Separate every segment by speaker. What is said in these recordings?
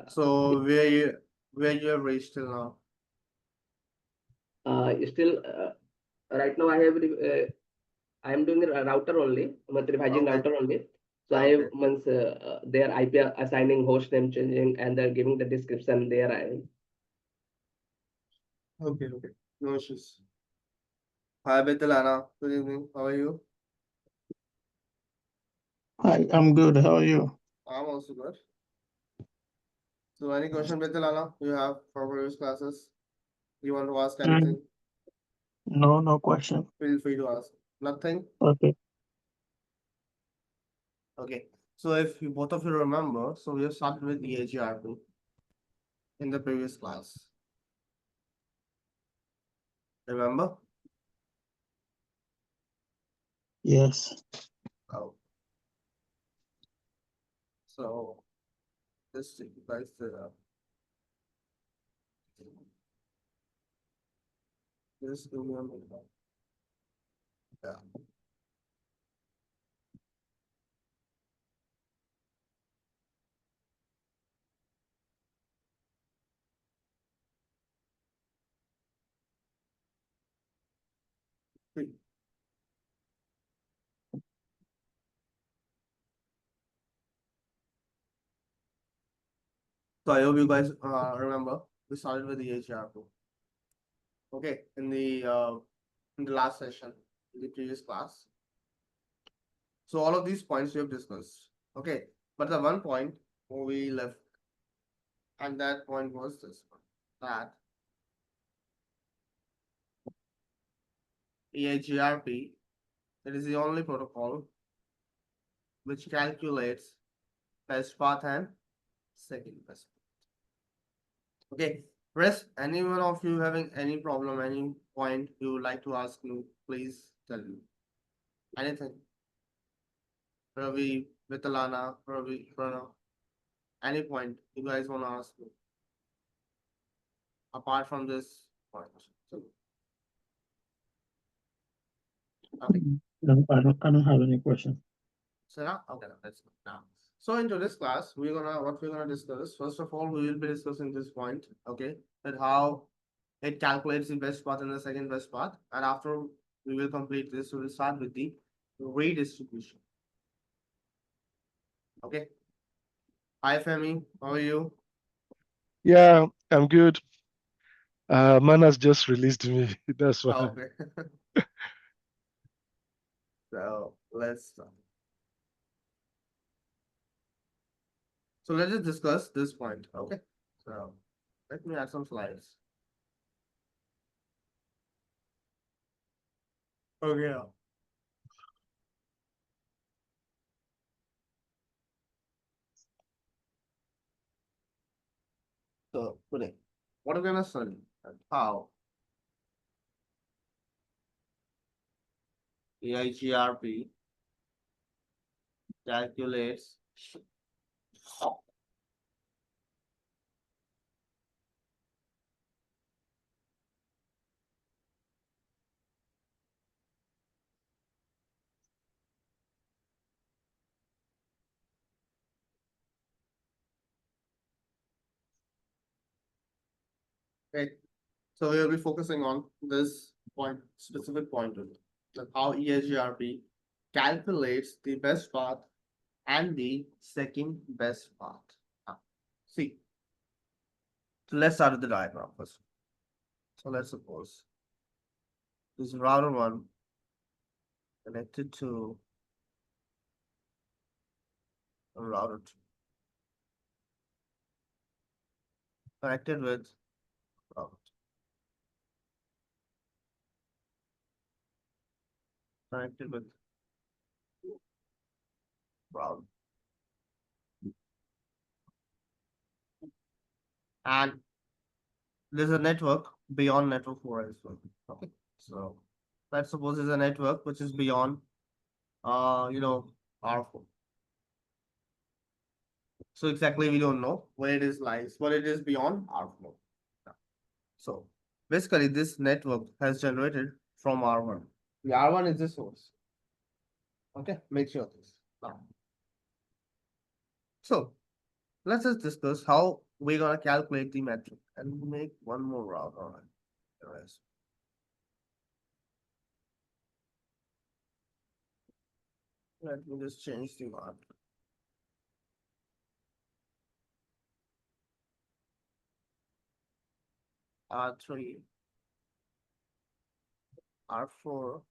Speaker 1: So where you have reached till now?
Speaker 2: Still, right now I am doing a router only, revising
Speaker 1: Okay.
Speaker 2: router only. So I
Speaker 1: Okay.
Speaker 2: have once their IP assigning, host name changing, and they're giving the description there.
Speaker 1: Okay. Okay. No issues. Hi, Betalana. Good evening. How are you?
Speaker 3: Hi, I'm good. How are you?
Speaker 1: I'm also good. So any question, Betalana, you have for previous classes? You want to ask anything?
Speaker 3: No question.
Speaker 1: Feel free to ask. Nothing?
Speaker 3: Okay.
Speaker 1: Okay. So if you both of you remember, so we have started with EIGRP in the previous class. Remember?
Speaker 3: Yes.
Speaker 1: Oh. So let's take you guys to this remember. Yeah. So I hope you guys remember we started with the EIGRP. Okay, in the last session, in the previous class. So all of these points we have discussed. Okay, but the one point we left, and that point was this one, that EIGRP, it is the only protocol which calculates best path and second best path. Okay, rest, any one of you having any problem, any point you would like to ask me, please tell me. Anything. Ravi, Vitalana, Ravi, Pranav, any point you guys want to ask me apart from this point. So, okay.
Speaker 3: I don't have any question.
Speaker 1: So now, okay, let's go now. So in today's class, what we're gonna discuss. First of all, we will be discussing this point, okay, that how it calculates the best path and the second best path, and after we will complete this, we will start with the redistribution. Okay. Hi, Femi, how are you?
Speaker 4: Yeah, I'm good. Man has just released me. That's why.
Speaker 1: Okay. So let's start. So let's just discuss this point. Okay. So let me add some slides. Okay. So today, what are we gonna study and how EIGRP calculates okay. So we'll be focusing on this point, specific point only, like how EIGRP calculates the best path and the second best path. See, so let's start with the diagram first. So let's suppose this router 1 connected to router 2, connected with router 2, connected with router. And there's a network beyond network 4 as well. Okay. So let's suppose there's a network which is beyond R4. So exactly we don't know where it is lies, but it is beyond R4. So basically this network has generated from R1. The R1 is the source. Okay, make sure this. Now. So let's just discuss how we're gonna calculate the metric and make one more route on it. Anyways. Let me just change the mark. R3, R4,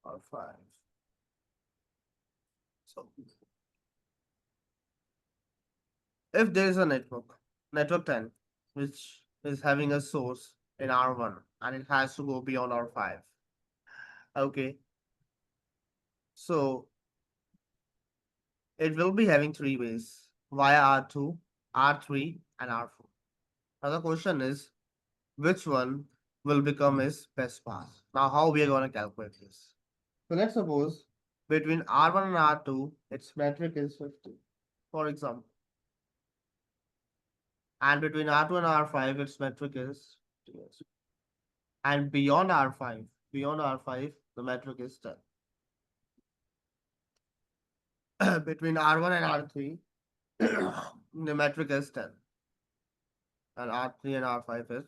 Speaker 1: R5. So if there is a network 10, which is having a source in R1 and it has to go beyond R5. Okay. So it will be having three ways via R2, R3, and R4. Now the question is which one will become his best path? Now how we are going to calculate this? So let's suppose between R1 and R2, its metric is 50, for example. And between R2 and R5, its metric is 50. And beyond R5, the metric is 10. Between R1 and R3, the metric is 10. And R3 and R5 is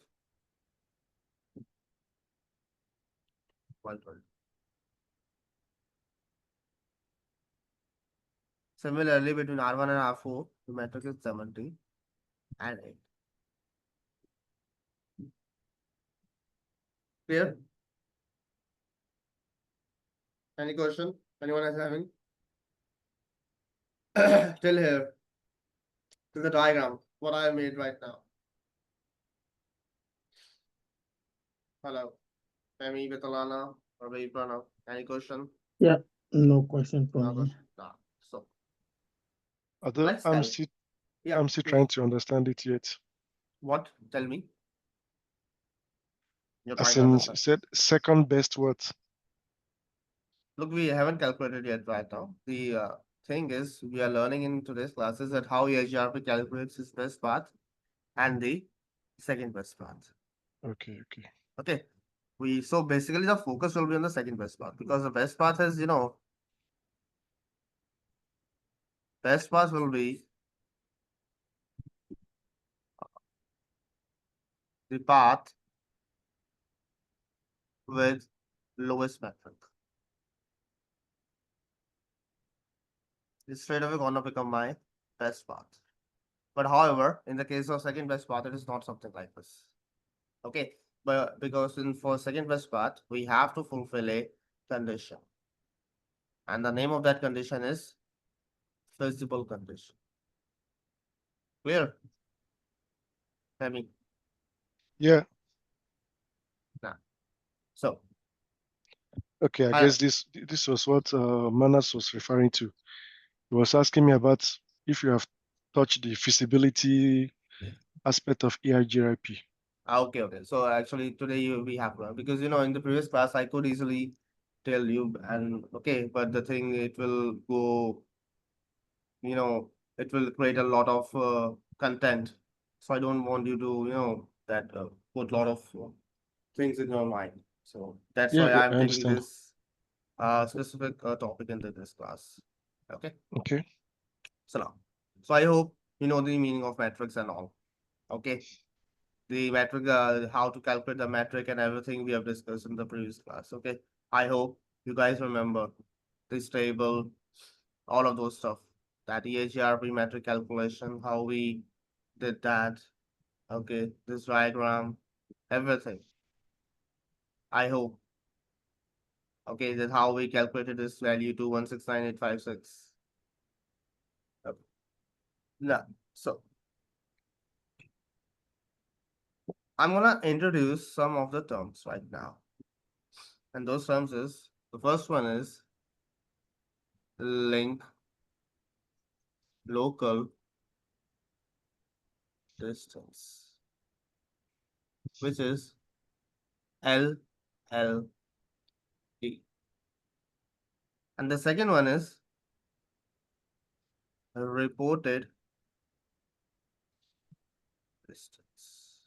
Speaker 1: 120. Similarly, between R1 and R4, the metric is 70 and 8. Clear? Any question? Anyone is having? Till here. To the diagram, what I made right now. Hello. Amy, Vitalana, or Pranav. Any question?
Speaker 3: No question
Speaker 1: No
Speaker 3: from me.
Speaker 1: question. No. So
Speaker 4: Although
Speaker 1: let's tell.
Speaker 4: I'm still
Speaker 1: Yeah.
Speaker 4: I'm still
Speaker 1: please.
Speaker 4: trying to understand it yet.
Speaker 1: What? Tell me. You're
Speaker 4: As
Speaker 1: trying to
Speaker 4: in
Speaker 1: understand.
Speaker 4: said second best what?
Speaker 1: Look, we haven't calculated yet right now. The thing is, we are learning in today's classes that how EIGRP calculates its best path and the second best path.
Speaker 4: Okay.
Speaker 1: Okay. So basically the focus will be on the second best path because the best path is, best path will be the path with lowest metric. It's straight away gonna become my best path. But however, in the case of second best path, it is not something like this. Okay, but because for second best path, we have to fulfill a condition. And the name of that condition is feasible condition. Clear? I mean,
Speaker 4: Yeah.
Speaker 1: so
Speaker 4: Okay. I
Speaker 1: I-
Speaker 4: guess this was what Manas was referring to. He was asking me about if you have touched the feasibility aspect of EIGRP.
Speaker 1: okay. So actually today we have learned because in the previous class I could easily tell you and okay, but the thing it will go, it will create a lot of content. So I don't want you to, that put a lot of things in your mind. So that's
Speaker 4: Yeah,
Speaker 1: why
Speaker 4: yeah,
Speaker 1: I'm
Speaker 4: I
Speaker 1: taking
Speaker 4: understand.
Speaker 1: this specific topic into this class. Okay.
Speaker 4: Okay.
Speaker 1: So I hope you know the meaning of metrics and all. Okay. The metric, how to calculate the metric and everything we have discussed in the previous class. Okay. I hope you guys remember this table, all of those stuff. That EIGRP metric calculation, how we did that. Okay. This diagram, everything. I hope. Okay, that's how we calculated this value to 169,856. Okay. Yeah. So I'm gonna introduce some of the terms right now. And those terms is the first one is link local distance, which is LLD. And the second one is reported distance.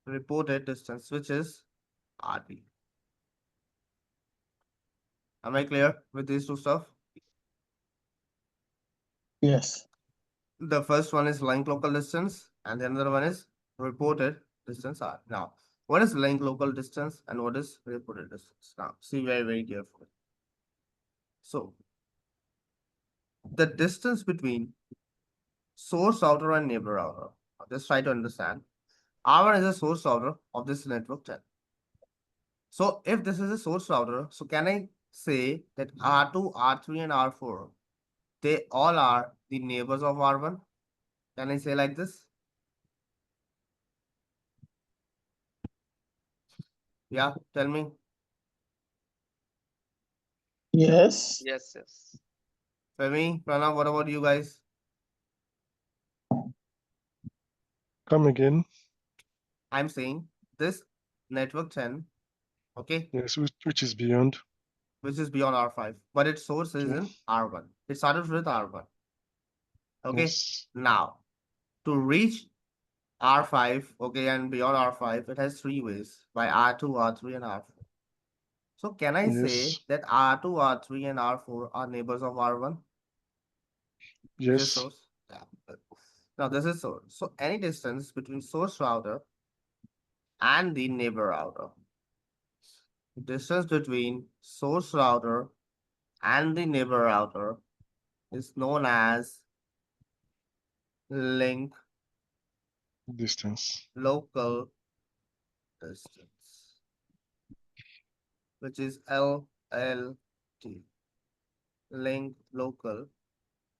Speaker 1: Reported distance, which is RD. Am I clear with these two stuff?
Speaker 3: Yes.
Speaker 1: The first one is link local distance, and the another one is reported distance R. Now, what is link local distance and what is reported distance? Now, see very carefully. So, the distance between source router and neighbor router. Just try to understand. R1 is a source router of this network 10. So, if this is a source router, so can I say that R2, R3, and R4, they all are the neighbors of R1? Can I say like this? Yeah, tell me.
Speaker 3: Yes.
Speaker 2: Yes.
Speaker 1: Femi, Pranav, what about you guys?
Speaker 4: Come again.
Speaker 1: I'm saying this network 10, okay,
Speaker 4: Yes, which is beyond.
Speaker 1: which is beyond R5, but its source is
Speaker 4: Okay.
Speaker 1: in R1. It started with R1. Okay,
Speaker 4: Yes.
Speaker 1: now to reach R5, okay, and beyond R5, it has three ways by R2, R3, and R4. So can I say
Speaker 4: Yes.
Speaker 1: that R2, R3, and R4 are neighbors of R1? Which is
Speaker 4: Yes.
Speaker 1: source? Yeah. Now this is source. So any distance between source router and the neighbor router. Distance between source router and the neighbor router is known as link
Speaker 4: Distance.
Speaker 1: local distance, which is LLD, link local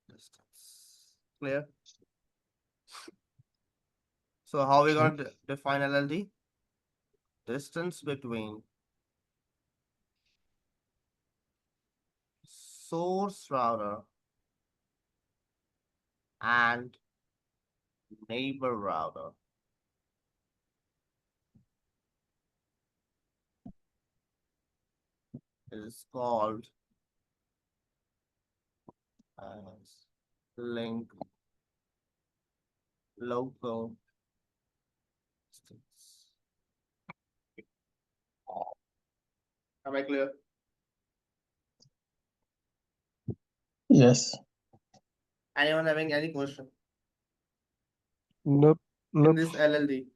Speaker 1: distance. Clear? So how we
Speaker 4: Okay.
Speaker 1: going to define LLD? Distance between source router and neighbor router is called as link local distance. Am I clear?
Speaker 3: Yes.
Speaker 1: Anyone having any question
Speaker 4: Nope.
Speaker 1: in
Speaker 4: Nope.
Speaker 1: this LLD?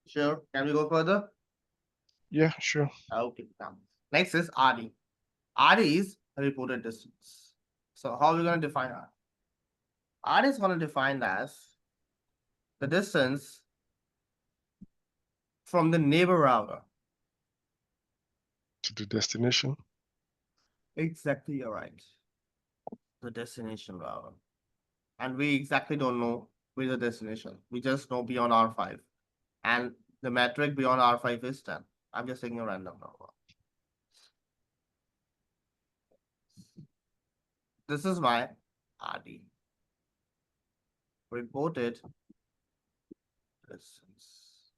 Speaker 1: Sure. Can we go further?
Speaker 4: Yeah, sure.
Speaker 1: Okay. Now, next is RD. RD is reported distance. So how are we going to define RD? RD is going to define as the distance from the neighbor router.
Speaker 4: To the destination.
Speaker 1: Exactly, you're right. The destination router. And we exactly don't know which is the destination. We just know beyond R5. And the metric beyond R5 is 10. I'm just taking a random number. This is my RD. Reported distance.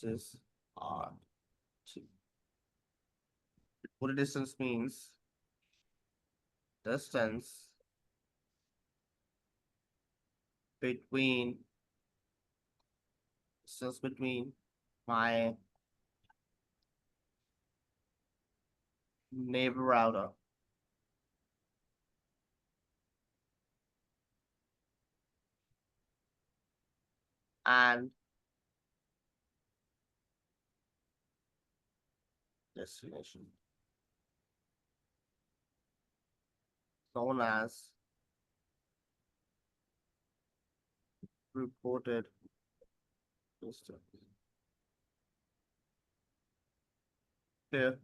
Speaker 1: Which is R2. Reported distance means distance between my neighbor router and destination, known as reported distance. Here,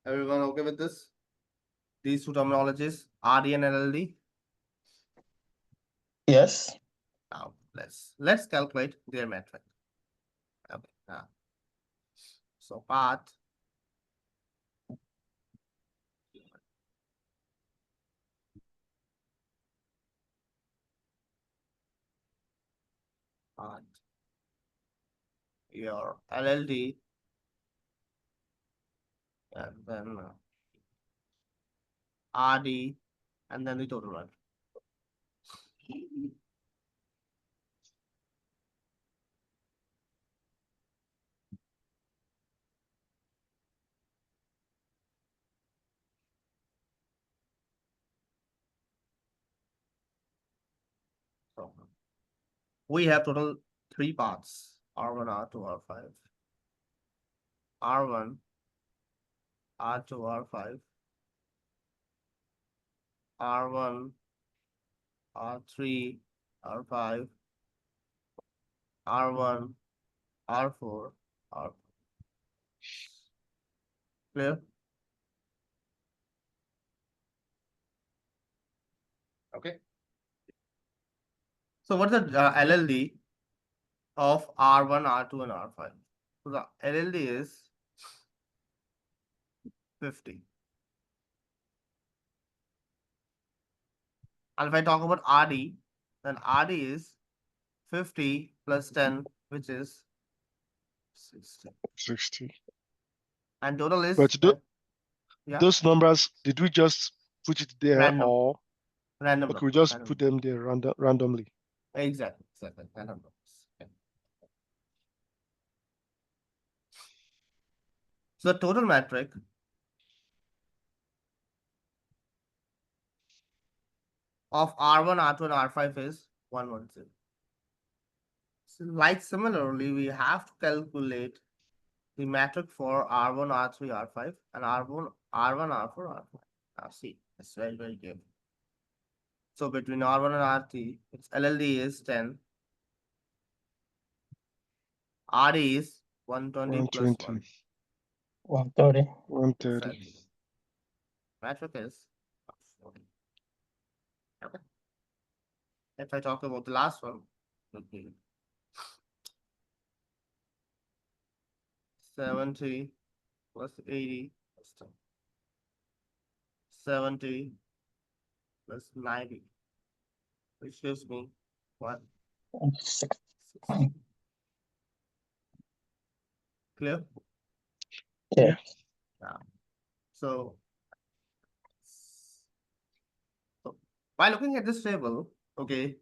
Speaker 1: everyone okay with this? These two terminologies, RD and LLD.
Speaker 3: Yes.
Speaker 1: Now let's calculate their metric. Okay. Now, so path path your LLD and then RD and then the total run. we have total 3 paths, R1, R2, R5. R1, R2, R5. R1, R3, R5. R1, R4, R5. Clear? Okay. So what's the LLD of R1, R2, and R5? So the LLD is 50. And if I talk about RD, then RD is 50 plus 10, which is 60.
Speaker 4: 60.
Speaker 1: And total is
Speaker 4: But
Speaker 1: yeah,
Speaker 4: those numbers, did we just put it there
Speaker 1: random.
Speaker 4: or
Speaker 1: Random
Speaker 4: okay, we
Speaker 1: numbers,
Speaker 4: just
Speaker 1: random
Speaker 4: put them there randomly?
Speaker 1: Exactly, random numbers. Okay. So the total metric of R1, R2, and R5 is 110. So like similarly, we have to calculate the metric for R1, R3, R5, and R1, R4, R5. Now see, it's very, very good. So between R1 and R3, its LLD is 10. RD is 120 plus 1.
Speaker 3: 130.
Speaker 4: 130.
Speaker 1: Exactly. Metric is 40. Okay. If I talk about the last one, would be 70 plus 80 plus 10. 70 plus 90, which gives me what?
Speaker 3: 6.
Speaker 1: 60. Clear?
Speaker 3: Yeah.
Speaker 1: So by looking at this table, okay,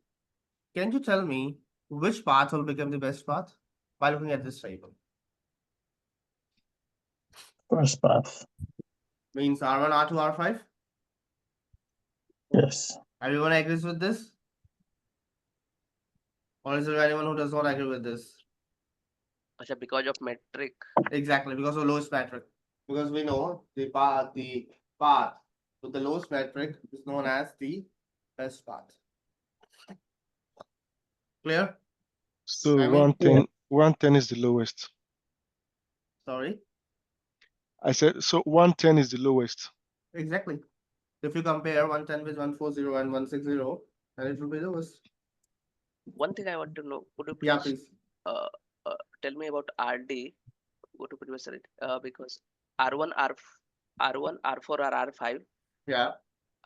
Speaker 1: can you tell me which path will become the best path by looking at this table?
Speaker 3: First path.
Speaker 1: Means R1, R2, R5.
Speaker 3: Yes.
Speaker 1: Everyone agrees with this? Or is there anyone who does not agree with this?
Speaker 2: Acha, because of metric.
Speaker 1: Exactly, because of lowest metric. Because we know the path with the lowest metric is known as the best path. Clear?
Speaker 4: So
Speaker 1: I mean,
Speaker 4: 110 is the lowest.
Speaker 1: sorry.
Speaker 4: I said so 110 is the lowest.
Speaker 1: Exactly. If you compare 110 with 140 and 160, then it will be lowest.
Speaker 2: One thing I want to know, could you
Speaker 1: Yeah,
Speaker 2: please
Speaker 1: please.
Speaker 2: tell me about RD? Go to previous slide. Because R1, R1, R4, or R5,
Speaker 1: Yeah.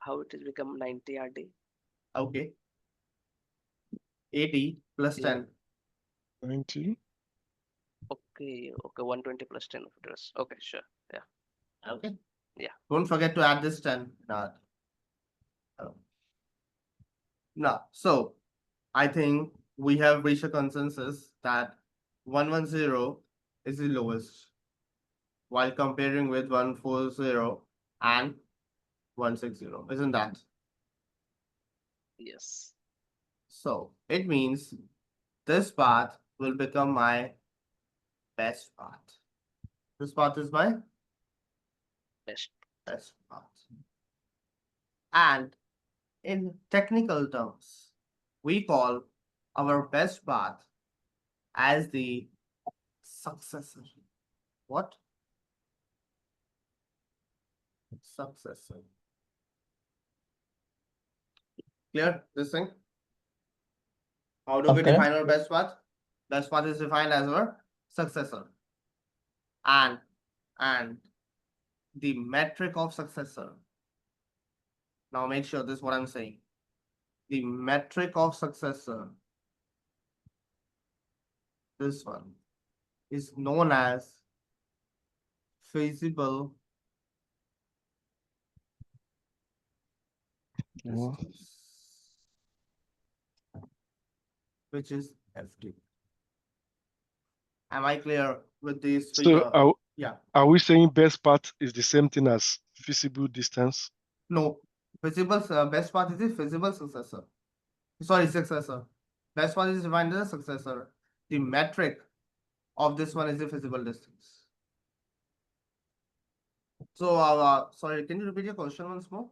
Speaker 2: how it is become 90 RD?
Speaker 1: Okay. 80 plus
Speaker 2: Yeah.
Speaker 1: 10.
Speaker 4: 90.
Speaker 2: Okay, 120 plus 10 of interest. Okay, sure. Yeah.
Speaker 1: Okay.
Speaker 2: Yeah.
Speaker 1: Don't forget to add this 10. Now, so I think we have reached a consensus that 110 is the lowest, while comparing with 140 and 160. Isn't that?
Speaker 2: Yes.
Speaker 1: So it means this path will become my best path. This path is my
Speaker 2: Best.
Speaker 1: best path. And in technical terms, we call our best path as the successor. What? Successor. Clear this thing? How do we
Speaker 3: Okay.
Speaker 1: define our best path? Best path is defined as our successor. And the metric of successor. Now make sure this is what I'm saying. The metric of successor, this one, is known as feasible
Speaker 4: Yeah.
Speaker 1: distance, which is FD. Am I clear with this
Speaker 4: So
Speaker 1: figure? Yeah.
Speaker 4: are we saying best path is the same thing as feasible distance?
Speaker 1: No. Feasible best path is the feasible successor. Sorry, successor. best path is defined as a successor. The metric of this one is the feasible distance. So, sorry, can you repeat your question once more?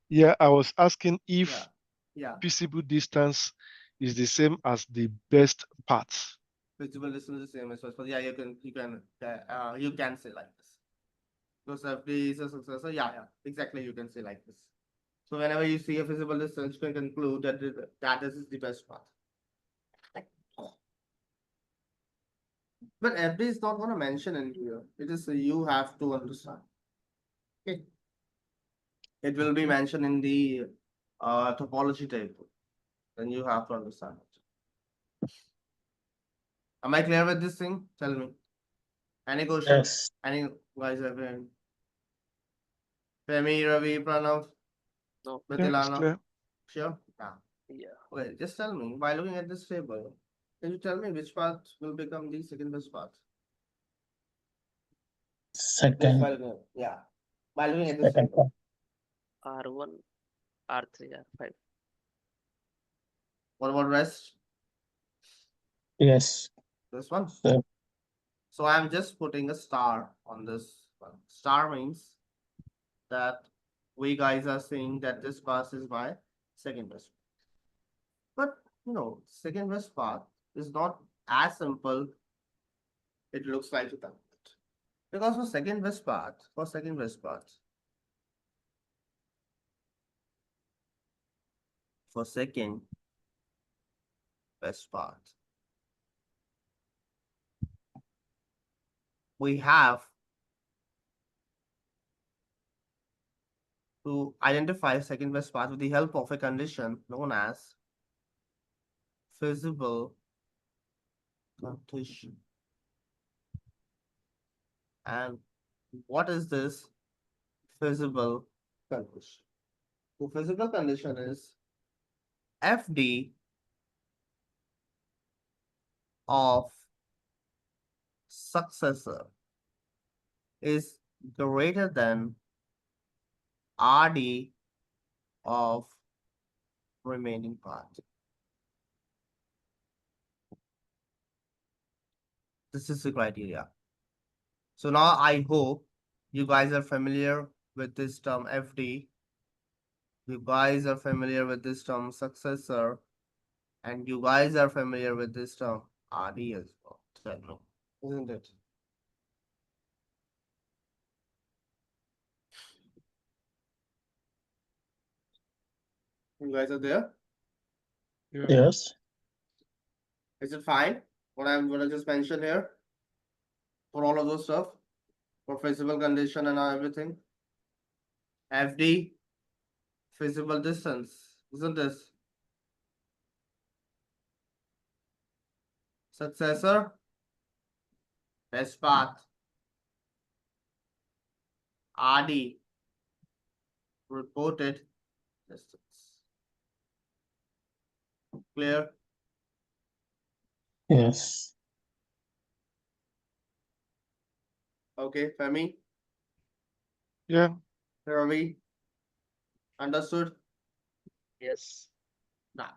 Speaker 4: Yeah, I was asking if
Speaker 1: Yeah, yeah.
Speaker 4: feasible distance is the same as the best path.
Speaker 1: Feasible distance is the same as best path. Yeah, you can say like this. Because FD is a successor. Yeah, exactly. You can say like this. So whenever you see a feasible distance, you can conclude that this is the best path. But FD is not going to mention in here. It is you have to understand. Okay. It will be mentioned in the topology table. Then you have to understand it. Am I clear with this thing? Tell me. Any question?
Speaker 3: Yes.
Speaker 1: Any guys have any? Femi, Ravi, Pranav,
Speaker 2: No.
Speaker 4: Yeah, it's
Speaker 1: Mitilana?
Speaker 4: clear.
Speaker 1: Sure? Yeah.
Speaker 2: Yeah.
Speaker 1: Okay, just tell me, by looking at this table, can you tell me which path will become the second best path? Just
Speaker 3: Second.
Speaker 1: by looking at, yeah. By looking at this
Speaker 3: Second
Speaker 1: table.
Speaker 3: path.
Speaker 2: R1, R3, R5.
Speaker 1: What about rest?
Speaker 3: Yes.
Speaker 1: This one?
Speaker 3: So
Speaker 1: So I'm just putting a star on this one. Star means that we guys are saying that this path is my second best. But second best path is not as simple it looks like to them. Because for second best path, for second best path, we have to identify second best path with the help of a condition known as feasible condition. And what is this feasible condition? The feasible condition is FD of successor is greater than RD of remaining path. This is the criteria. So now I hope you guys are familiar with this term FD. You guys are familiar with this term successor. And you guys are familiar with this term RD as well. Isn't it? You guys are there?
Speaker 4: Yeah.
Speaker 3: yes.
Speaker 1: Is it fine? What I'm gonna just mention here? For all of those stuff? For feasible condition and everything? FD, feasible distance, isn't this? Successor, best path. RD, reported distance. Clear?
Speaker 3: Yes.
Speaker 1: Okay, Femi,
Speaker 4: Yeah.
Speaker 1: Ravi, understood?
Speaker 2: Yes.
Speaker 1: Now,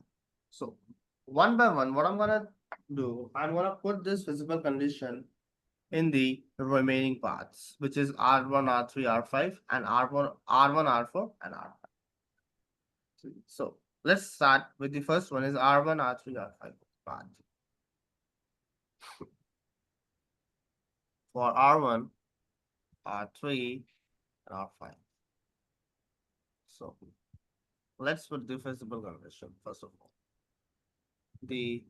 Speaker 1: so one by one, what I'm gonna do, I'm gonna put this physical condition in the remaining parts, which is R1, R3, R5, and R1, R4, and R5. So let's start with the first one is R1, R3, R5 part. For R1, R3, and R5. So let's put the feasible condition first of all. The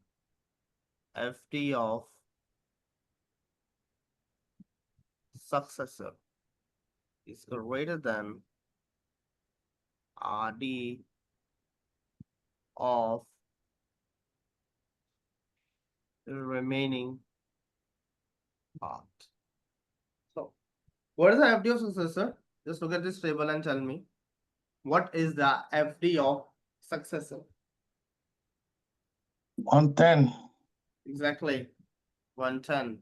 Speaker 1: FD of successor is greater than RD of the remaining part. So, what is the FD of successor? Just look at this table and tell me what is the FD of successor?
Speaker 3: 110.
Speaker 1: Exactly 110.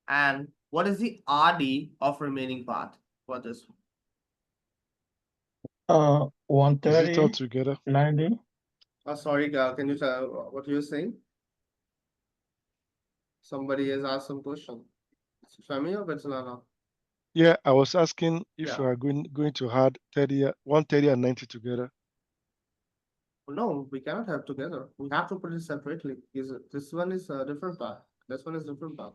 Speaker 1: And what is the RD of remaining part for this one?
Speaker 3: One
Speaker 4: Is it all
Speaker 3: thirty,
Speaker 4: together?
Speaker 3: 90.
Speaker 1: Sorry, can you tell what you're saying? Somebody has asked some question. Femi or Betsalana?
Speaker 4: Yeah, I was asking if
Speaker 1: Yeah.
Speaker 4: we are going to add 130 and 90 together.
Speaker 1: No, we cannot have together. We have to put it separately. This one is a different part. This one is different part.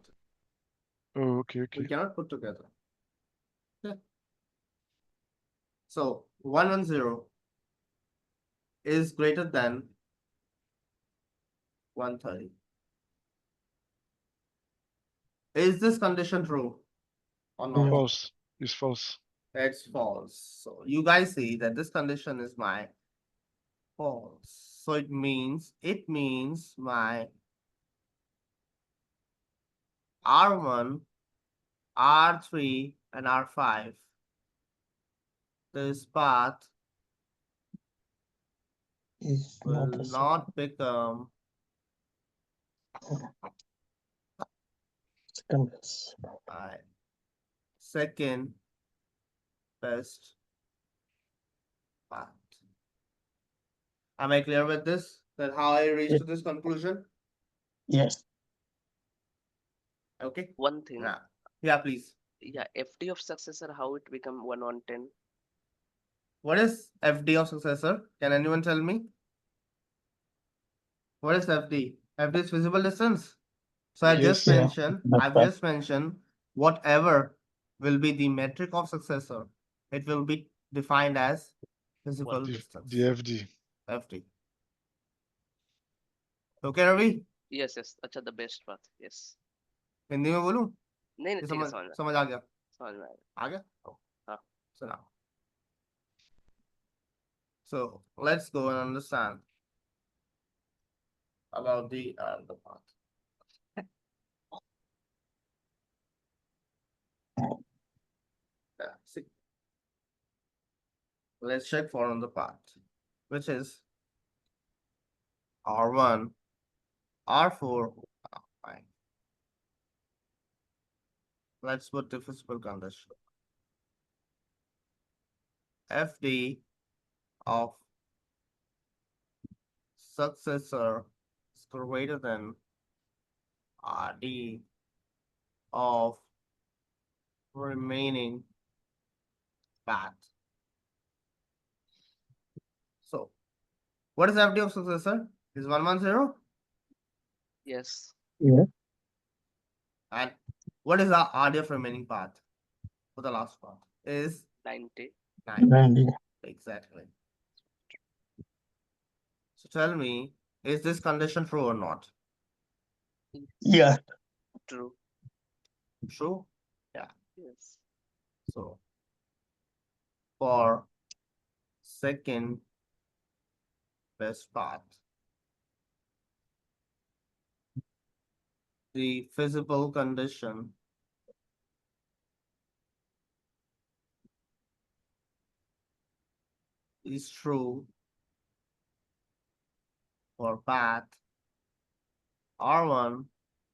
Speaker 4: Oh, okay,
Speaker 1: We
Speaker 4: okay.
Speaker 1: cannot put together. Yeah. So 110 is greater than 130. Is this condition true or not?
Speaker 3: No.
Speaker 4: False. It's false.
Speaker 1: It's false. So you guys see that this condition is my false. So it means my R1, R3, and R5. This path
Speaker 3: Is
Speaker 1: will
Speaker 3: not a
Speaker 1: not become
Speaker 3: second best.
Speaker 1: my second best path. Am I clear with this? That how I reached to this conclusion?
Speaker 3: Yes.
Speaker 1: Okay.
Speaker 2: One thing,
Speaker 1: Yeah. Yeah, please.
Speaker 2: yeah, FD of successor, how it become 110?
Speaker 1: What is FD of successor? Can anyone tell me? What is FD? FD is visible distance. So I just
Speaker 3: Yeah.
Speaker 1: mentioned,
Speaker 3: That's
Speaker 1: I've
Speaker 3: right.
Speaker 1: just mentioned whatever will be the metric of successor, it will be defined as visible distance.
Speaker 4: The FD.
Speaker 1: FD. Okay, Ravi?
Speaker 2: Yes, yes, अच्छा the best path, yes.
Speaker 1: Hindi में बोलूं?
Speaker 2: नहीं नहीं
Speaker 1: ये
Speaker 2: ठीक है
Speaker 1: समझ आ गया?
Speaker 2: समझ में आ गया
Speaker 1: आ गया? Oh.
Speaker 2: हाँ.
Speaker 1: So now. So let's go and understand about the path. Yeah, see. Let's check for on the path, which is R1, R4, fine. Let's put the physical condition. FD of successor is greater than RD of remaining path. So, what is FD of successor? Is 110?
Speaker 2: yes
Speaker 3: Yeah.
Speaker 1: And what is the RD of remaining path for the last part? Is
Speaker 2: 90
Speaker 1: 90.
Speaker 3: 90.
Speaker 1: Exactly. So tell me, is this condition true or not?
Speaker 3: Yeah.
Speaker 2: true
Speaker 1: True?
Speaker 2: yes
Speaker 1: So for second best path, the feasible condition is true for path R1,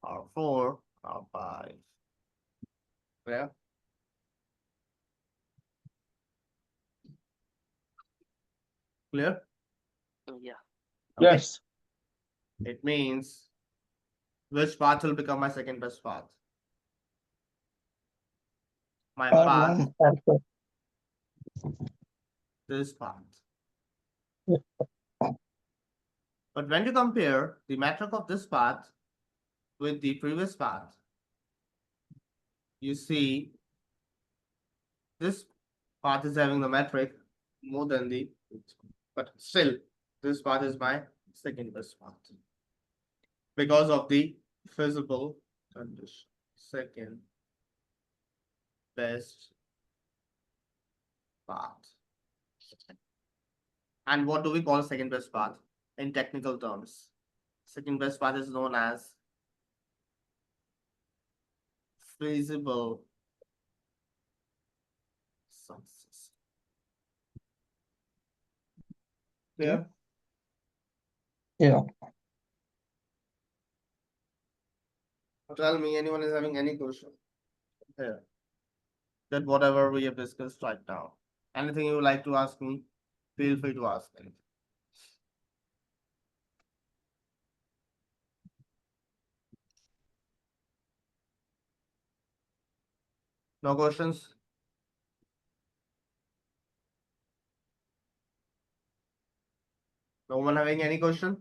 Speaker 1: R4, R5. Clear? Clear?
Speaker 2: yeah
Speaker 1: Okay.
Speaker 3: Yes.
Speaker 1: It means which path will become my second best path? My path,
Speaker 3: R1, R4.
Speaker 1: this path.
Speaker 3: Yeah.
Speaker 1: But when you compare the metric of this path with the previous path, you see this path is having the metric more than the, but still this path is my second best path because of the feasible condition. Second best path. And what do we call second best path in technical terms? Second best path is known as feasible success. Clear?
Speaker 3: Yeah.
Speaker 1: Tell me, anyone is having any question here? That whatever we have discussed right now. Anything you would like to ask me, feel free to ask anything. No questions? No one having any question?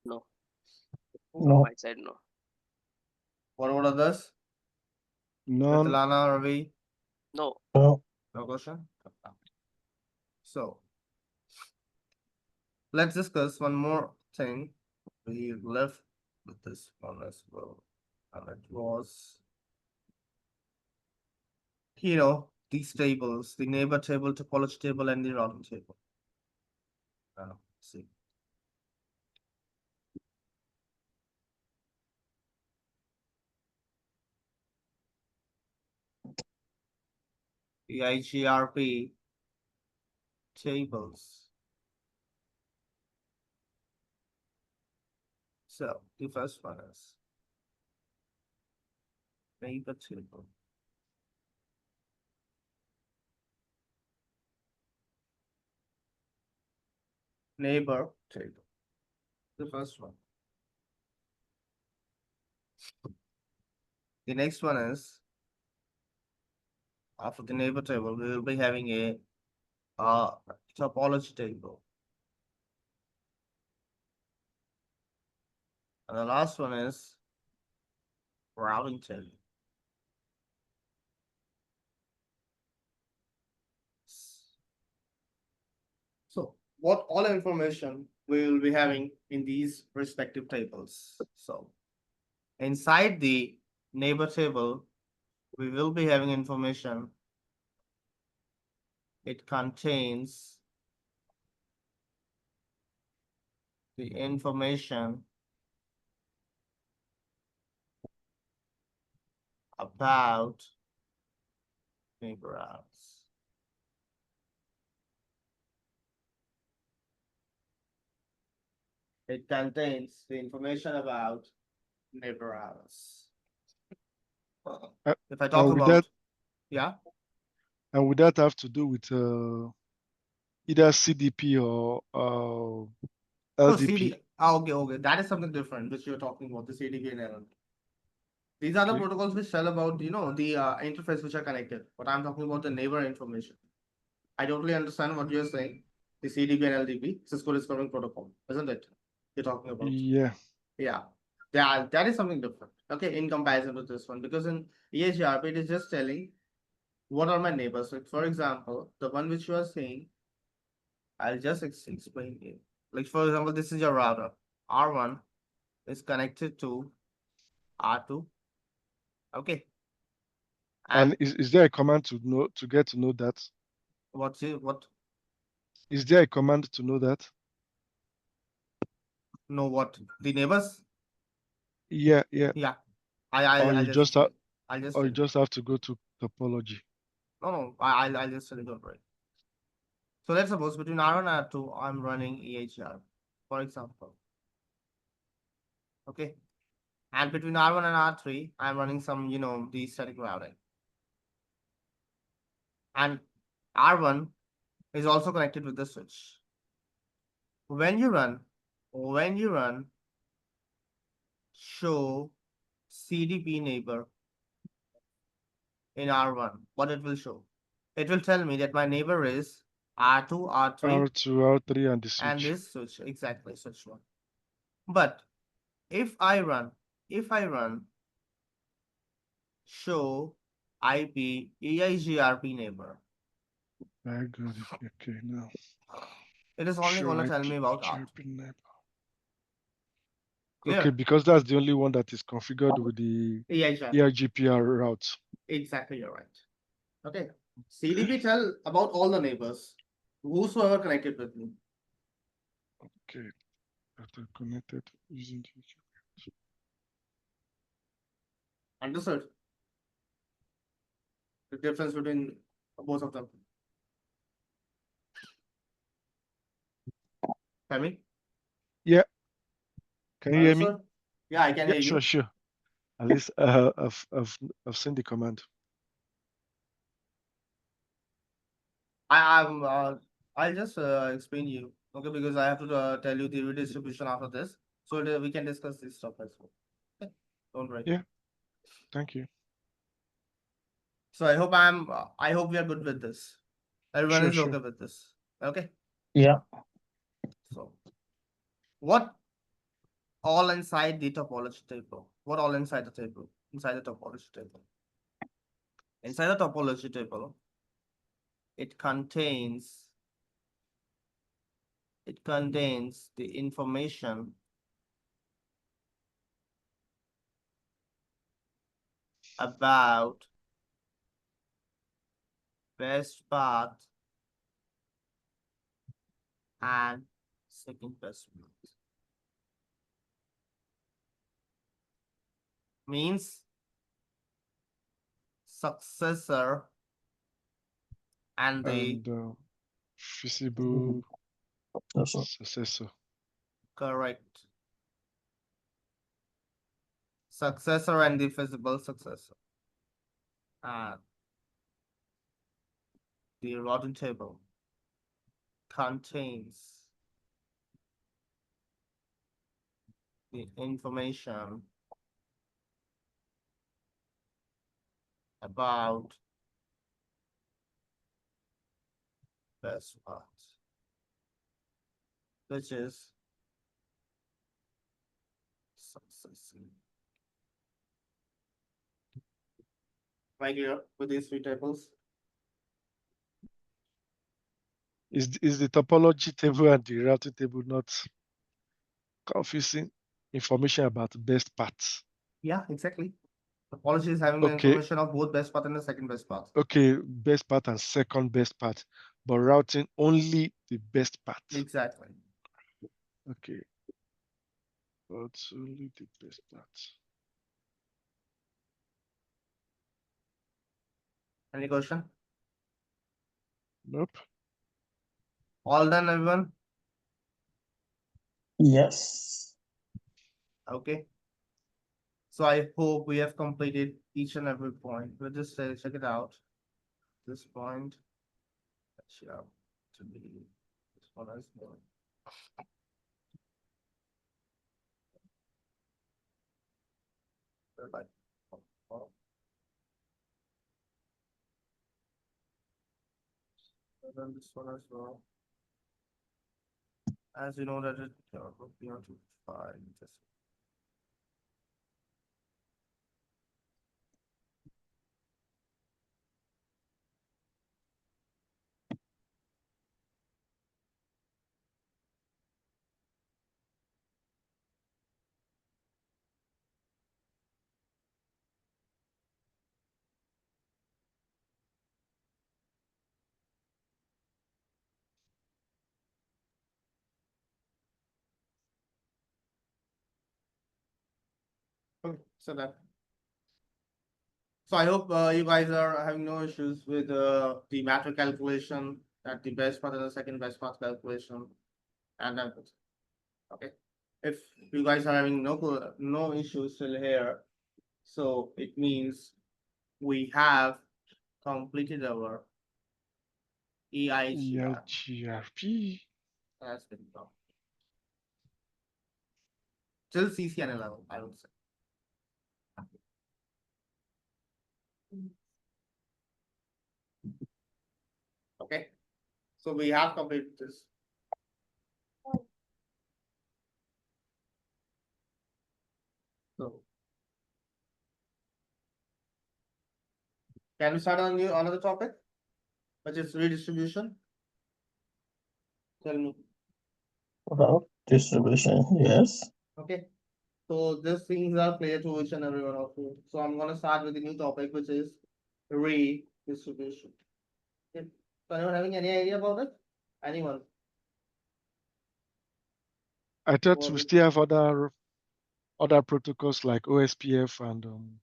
Speaker 2: No.
Speaker 3: No.
Speaker 2: My side, no.
Speaker 1: What about others?
Speaker 4: None.
Speaker 1: Svetlana, Ravi?
Speaker 2: No.
Speaker 3: No.
Speaker 1: No question? So, let's discuss one more thing. We left with this one as well. And it was, these tables, the neighbor table, topology table, and the routing table. See. The EIGRP tables. So the first one is neighbor table. Neighbor table. The first one. The next one is, after the neighbor table, we will be having a topology table. And the last one is routing table. So what all information we will be having in these respective tables. So inside the neighbor table, we will be having information. It contains the information about neighbors. It contains the information about neighbors. If I talk
Speaker 4: with
Speaker 1: about,
Speaker 4: that,
Speaker 1: yeah,
Speaker 4: and would that have to do with either CDP or
Speaker 1: no,
Speaker 4: LDP?
Speaker 1: CD. Okay, that is something different, which you're talking about, the CDP and LLP. These are the
Speaker 4: Okay.
Speaker 1: protocols which tell about, the interface which are connected. But I'm talking about the neighbor information. I totally understand what you're saying. The CDP and LDP, Cisco Discovery Protocol, isn't it? You're talking about.
Speaker 4: Yeah.
Speaker 1: Yeah. Yeah, that is something different. Okay, in comparison to this one, because in EIGRP, it is just telling what are my neighbors. Like, for example, the one which you are saying, I'll just explain it. Like, for example, this is your router. R1 is connected to R2. Okay.
Speaker 4: And is there a command to get to know that?
Speaker 1: What's it? What?
Speaker 4: Is there a command to know that?
Speaker 1: No, what? The neighbors?
Speaker 4: Yeah.
Speaker 1: Yeah.
Speaker 4: Or
Speaker 1: I'll
Speaker 4: you
Speaker 1: just
Speaker 4: just have,
Speaker 1: I'll just
Speaker 4: or
Speaker 1: tell
Speaker 4: you
Speaker 1: you.
Speaker 4: just have to go to topology.
Speaker 1: No, I'll just tell you, don't worry. So let's suppose between R1 and R2, I'm running EHR, for example. Okay. And between R1 and R3, I'm running some, the static routing. And R1 is also connected with the switch. When you run show CDP neighbor in R1, what it will show? It will tell me that my neighbor is R2, R3,
Speaker 4: R2, R3, and the switch.
Speaker 1: and this switch, exactly, switch one. But if I run show IP EIGRP neighbor,
Speaker 4: I got it. Okay, now.
Speaker 1: it is only
Speaker 4: Show
Speaker 1: going to tell
Speaker 4: IP
Speaker 1: me about R2.
Speaker 4: EIGRP neighbor.
Speaker 1: Clear?
Speaker 4: Okay, because that's the only one that is configured with the
Speaker 1: EIGRP.
Speaker 4: EIGPR route.
Speaker 1: Exactly, you're right. Okay. CDP tell about all the neighbors, whosoever connected with me.
Speaker 4: Okay, data connected using the
Speaker 1: Understood? The difference between both of them. Fahmi?
Speaker 4: Yeah. Can you hear me?
Speaker 1: Understood? Yeah, I can
Speaker 4: Yeah,
Speaker 1: hear you.
Speaker 4: sure. At least I've seen the command.
Speaker 1: I'll just explain you, okay, because I have to tell you the redistribution after this, so that we can discuss this stuff as well. Okay, don't worry.
Speaker 4: Yeah. Thank you.
Speaker 1: So I hope we are good with this. Everyone
Speaker 4: Sure,
Speaker 1: is okay
Speaker 4: sure.
Speaker 1: with this. Okay.
Speaker 3: Yeah.
Speaker 1: So what all inside the topology table? What all inside the table? Inside the topology table. Inside the topology table, it contains the information about best path and second best path. Means successor and the
Speaker 4: And feasible
Speaker 3: Also.
Speaker 4: successor.
Speaker 1: correct successor and the feasible successor. And the routing table contains the information about best path, which is successor. Am I clear with these three tables?
Speaker 4: Is the topology table and the routing table not confusing information about best paths?
Speaker 1: Yeah, exactly. Topology is having the
Speaker 4: Okay.
Speaker 1: information of both best path and the second best path.
Speaker 4: Okay, best path and second best path, but routing only the best path.
Speaker 1: Exactly.
Speaker 4: Okay. But only the best path.
Speaker 1: Any question?
Speaker 4: Nope.
Speaker 1: All done, everyone?
Speaker 3: Yes.
Speaker 1: Okay. So I hope we have completed each and every point. We'll just check it out. This point. Actually, to be this one as well. Like, and then this one as well. As you know that it would be on to find this. Okay, so that. So I hope you guys are having no issues with the matter calculation at the best path and the second best path calculation and everything. Okay. If you guys are having no issues till here, so it means we have completed our EIGR.
Speaker 4: EIGRP.
Speaker 1: Has been done. Till CCNA level, I would say. Okay. So we have completed this. So can we start on another topic, which is redistribution? Tell me.
Speaker 3: Route distribution. Yes.
Speaker 1: Okay. So these things are clear to each and every one of you. So I'm gonna start with the new topic, which is redistribution. Okay. So anyone having any idea about it? Anyone?
Speaker 4: I thought
Speaker 1: What
Speaker 4: we
Speaker 1: is-
Speaker 4: still have other protocols like OSPF and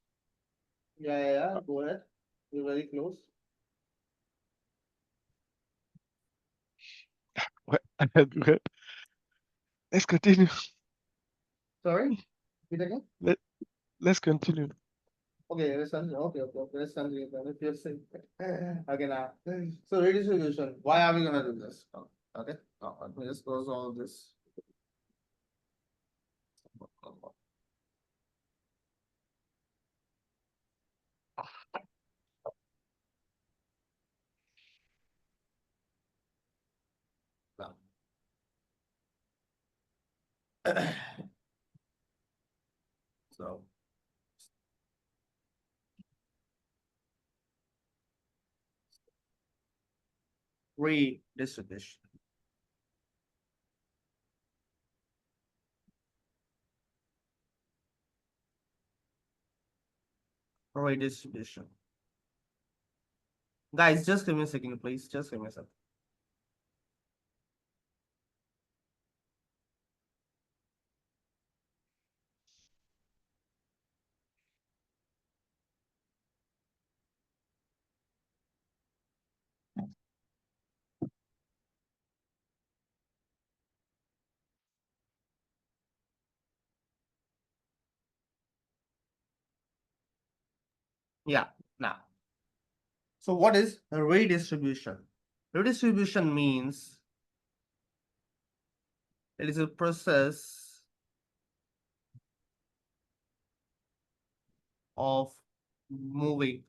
Speaker 1: Yeah. Go ahead. You're very close.
Speaker 4: let's continue.
Speaker 1: Sorry. Repeat again.
Speaker 4: Let's continue.
Speaker 1: Okay, let's continue. Okay, let's continue then. If you're saying, okay, now, so redistribution, why are we gonna do this? Okay, now, let me just close all this. Now. So. Redistribution. Redistribution. Guys, just give me a second, please. Just give me a second. Yeah, now. So what is redistribution? Redistribution means it is a process of moving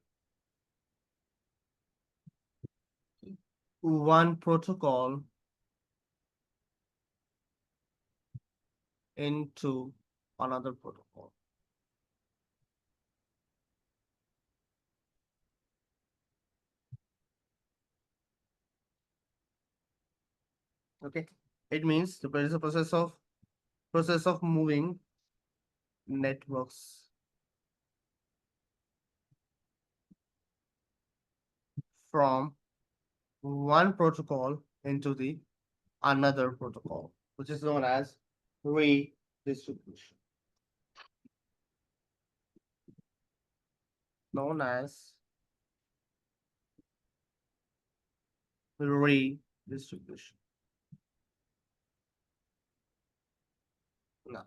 Speaker 1: one protocol into another protocol. Okay, it means there is a process of moving networks from one protocol into the another protocol, which is known as redistribution. Known as redistribution. Now,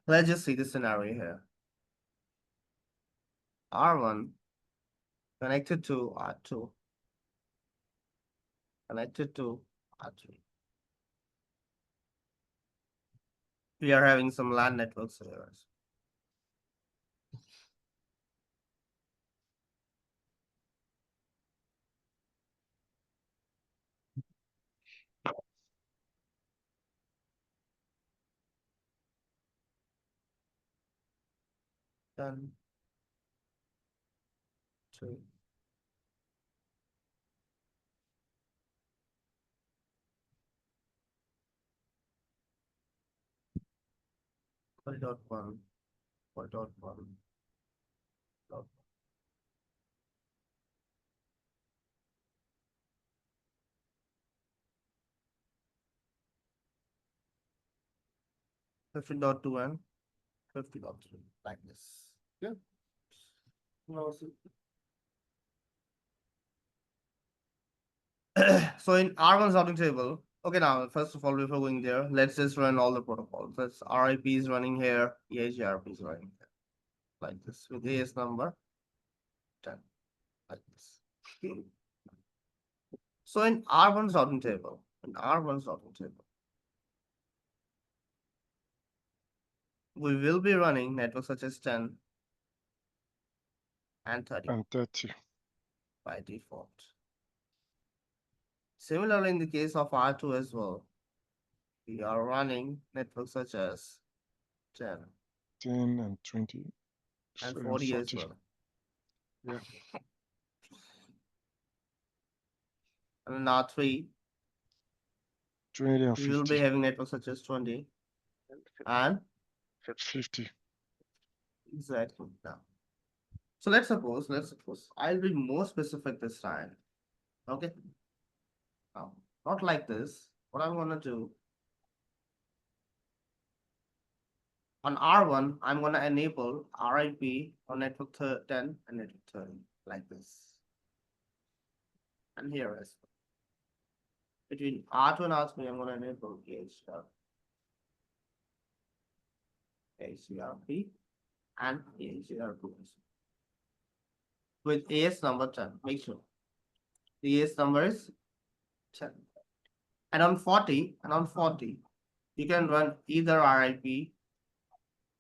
Speaker 1: let's just see the scenario here. R1 connected to R2, connected to R3. We are having some LAN networks here. Done. 2. Dot 1. Dot 1. Dot 50.2 and 50.3 like this. Yeah. Now see. So in R1's routing table, okay, now first of all, before going there, let's just run all the protocols. That's RIP is running here, EIGRP is running here, like this with AS number 10, like this. So in R1's routing table, we will be running networks such as 10 and 30
Speaker 4: And 30.
Speaker 1: by default. Similarly, in the case of R2 as well, we are running networks such as 10
Speaker 4: 10 and 20.
Speaker 1: and
Speaker 4: and
Speaker 1: 40 as
Speaker 4: 40.
Speaker 1: well.
Speaker 4: Yeah.
Speaker 1: And in R3,
Speaker 4: 20 and
Speaker 1: we will be
Speaker 4: 50.
Speaker 1: having networks such as 20 and
Speaker 4: 50.
Speaker 1: exactly now. So let's suppose I'll be more specific this time. Okay. Now, not like this. What I'm gonna do on R1, I'm gonna enable RIP on network 10 and network 30 like this. And here as well. Between R2 and R3, I'm gonna enable HCRP. and EIGRP. With AS number 10, make sure the AS number is 10. And on 40, you can run either RIP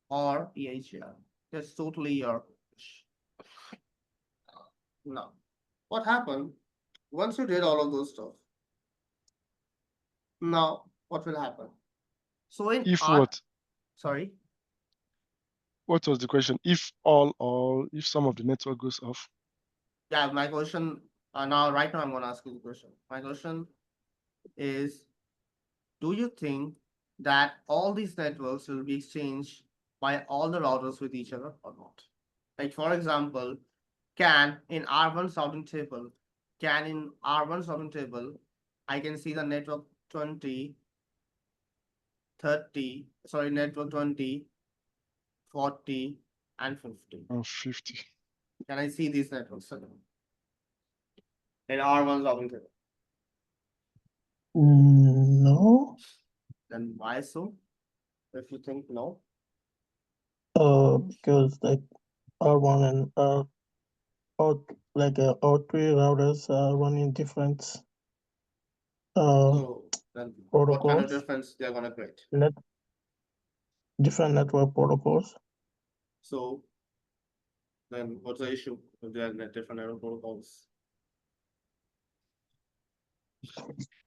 Speaker 1: or EIGR. That's totally your wish. Now, what happened once you did all of those stuff? Now, what will happen? So in
Speaker 4: If
Speaker 1: R,
Speaker 4: what?
Speaker 1: sorry,
Speaker 4: What was the question? If all or if some of the network goes off?
Speaker 1: yeah, my question right now I'm going to ask you the question. My question is, do you think that all these networks will be exchanged by all the routers with each other or not? Like, for example, can in R1 routing table, I can see the network 20, 30, sorry, network 20, 40, and 50.
Speaker 4: 50.
Speaker 1: Can I see these networks in R1 routing table?
Speaker 3: No.
Speaker 1: Then why so? If you think no,
Speaker 3: Because like R1 and all three routers are running different
Speaker 1: so then what kind of
Speaker 3: protocols,
Speaker 1: difference they're gonna create?
Speaker 3: different network protocols.
Speaker 1: So then what's the issue if they are different network protocols?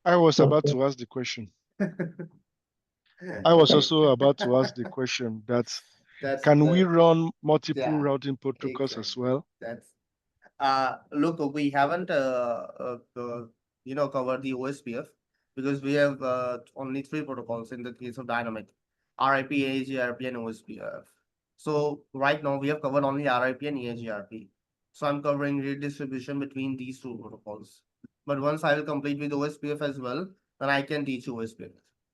Speaker 4: I was
Speaker 3: So
Speaker 4: about to ask the question. I was also about to ask the question that can we run multiple
Speaker 1: Yeah,
Speaker 4: routing protocols as well?
Speaker 1: That's look, we haven't covered the OSPF because we have only three protocols in the case of dynamic: RIP, EIGRP, and OSPF. So right now we have covered only RIP and EIGRP. So I'm covering redistribution between these two protocols. But once I will complete with OSPF as well, then I can teach OSPF.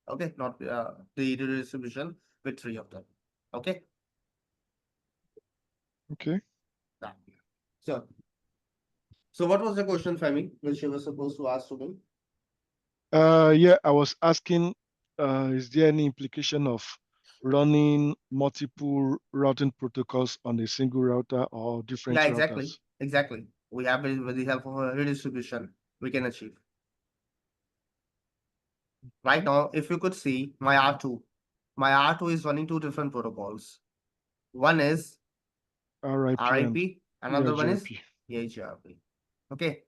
Speaker 1: Okay, not the redistribution with three of them. Okay.
Speaker 4: Okay.
Speaker 1: Yeah. So what was the question, Femi, which you were supposed to ask to me?
Speaker 4: Yeah, I was asking, is there any implication of running multiple routing protocols on a single router or different
Speaker 1: Yeah,
Speaker 4: routers?
Speaker 1: exactly. We have it with the help of a redistribution we can achieve. Right now, if you could see my R2 is running two different protocols. One is
Speaker 4: RIP and
Speaker 1: RIP, another one is
Speaker 4: EIGRP.
Speaker 1: EIGRP. Okay.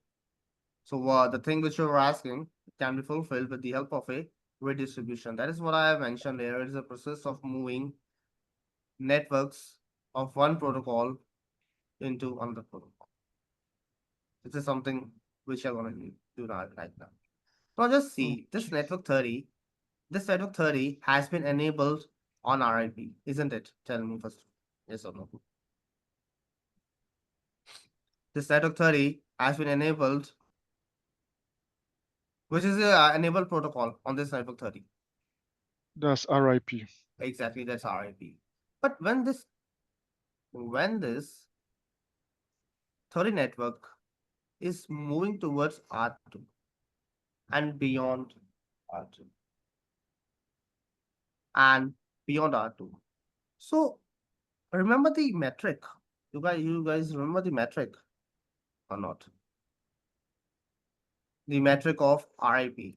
Speaker 1: So the thing which you were asking can be fulfilled with the help of a redistribution. That is what I have mentioned here. It is a process of moving networks of one protocol into another protocol. This is something which I'm going to do now right now. Now just see this network 30. This network 30 has been enabled on RIP, isn't it? Tell me first. Yes or no? This network 30 has been enabled, which is the enabled protocol on this network 30.
Speaker 4: That's RIP.
Speaker 1: Exactly, that's RIP. But when this 30 network is moving towards R2 and beyond R2 and beyond R2. So remember the metric. You guys remember the metric or not? The metric of RIP.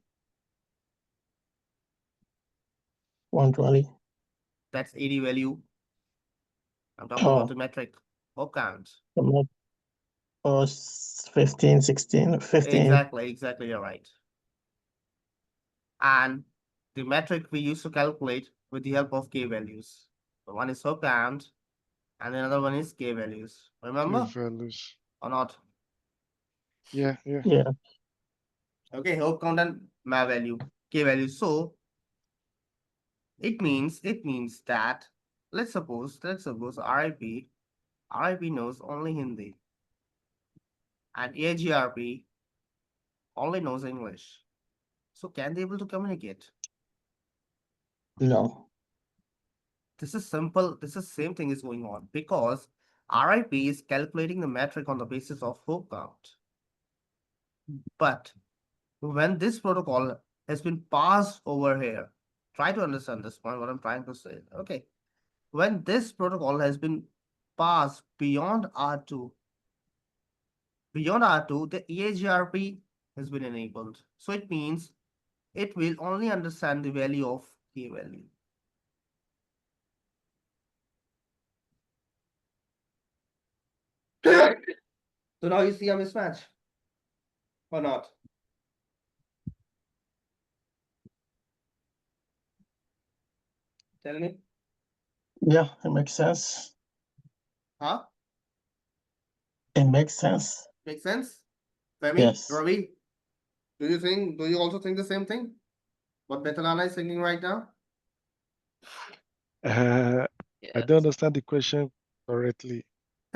Speaker 3: 120.
Speaker 1: That's 80 value. I'm talking about the metric. Hop count.
Speaker 3: 15, 16, 15.
Speaker 1: Exactly, you're right. And the metric we used to calculate with the help of K values. So one is hop count and another one is K values. Remember?
Speaker 4: Values.
Speaker 1: Or not?
Speaker 4: Yeah.
Speaker 1: Okay, hop count and MA value, K value. So it means that let's suppose RIP knows only Hindi and EIGRP only knows English. So can they able to communicate?
Speaker 3: No.
Speaker 1: This is simple. This is same thing is going on because RIP is calculating the metric on the basis of hop count. But when this protocol has been passed over here, try to understand this point, what I'm trying to say. Okay. When this protocol has been pass beyond R2, the EIGRP has been enabled. So it means it will only understand the value of K value. So now you see a mismatch or not? Tell me.
Speaker 3: Yeah, it makes sense.
Speaker 1: Huh?
Speaker 3: It makes sense.
Speaker 1: Make sense? Femi,
Speaker 3: Yes.
Speaker 1: Ravi, do you also think the same thing? What Betalana is thinking right now?
Speaker 4: I
Speaker 2: Yes.
Speaker 4: don't understand the question correctly.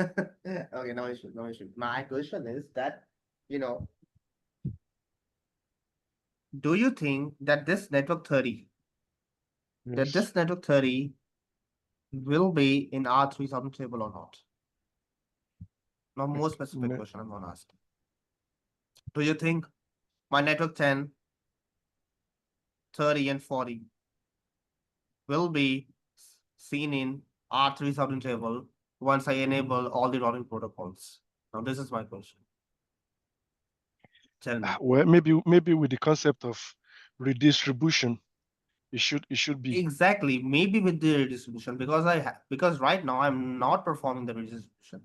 Speaker 1: Okay, no issue, no issue. My question is that, do you think that this network 30,
Speaker 4: Yes.
Speaker 1: will be in R3 sum table or not? Now, more
Speaker 4: Okay,
Speaker 1: specific question I'm gonna ask. Do you think my network 10, 30, and 40 will be seen in R3 subnet table once I enable all the routing protocols? Now, this is my question. Tell me.
Speaker 4: Well, maybe with the concept of redistribution, it should be.
Speaker 1: Exactly, maybe with the redistribution because right now I'm not performing the redistribution.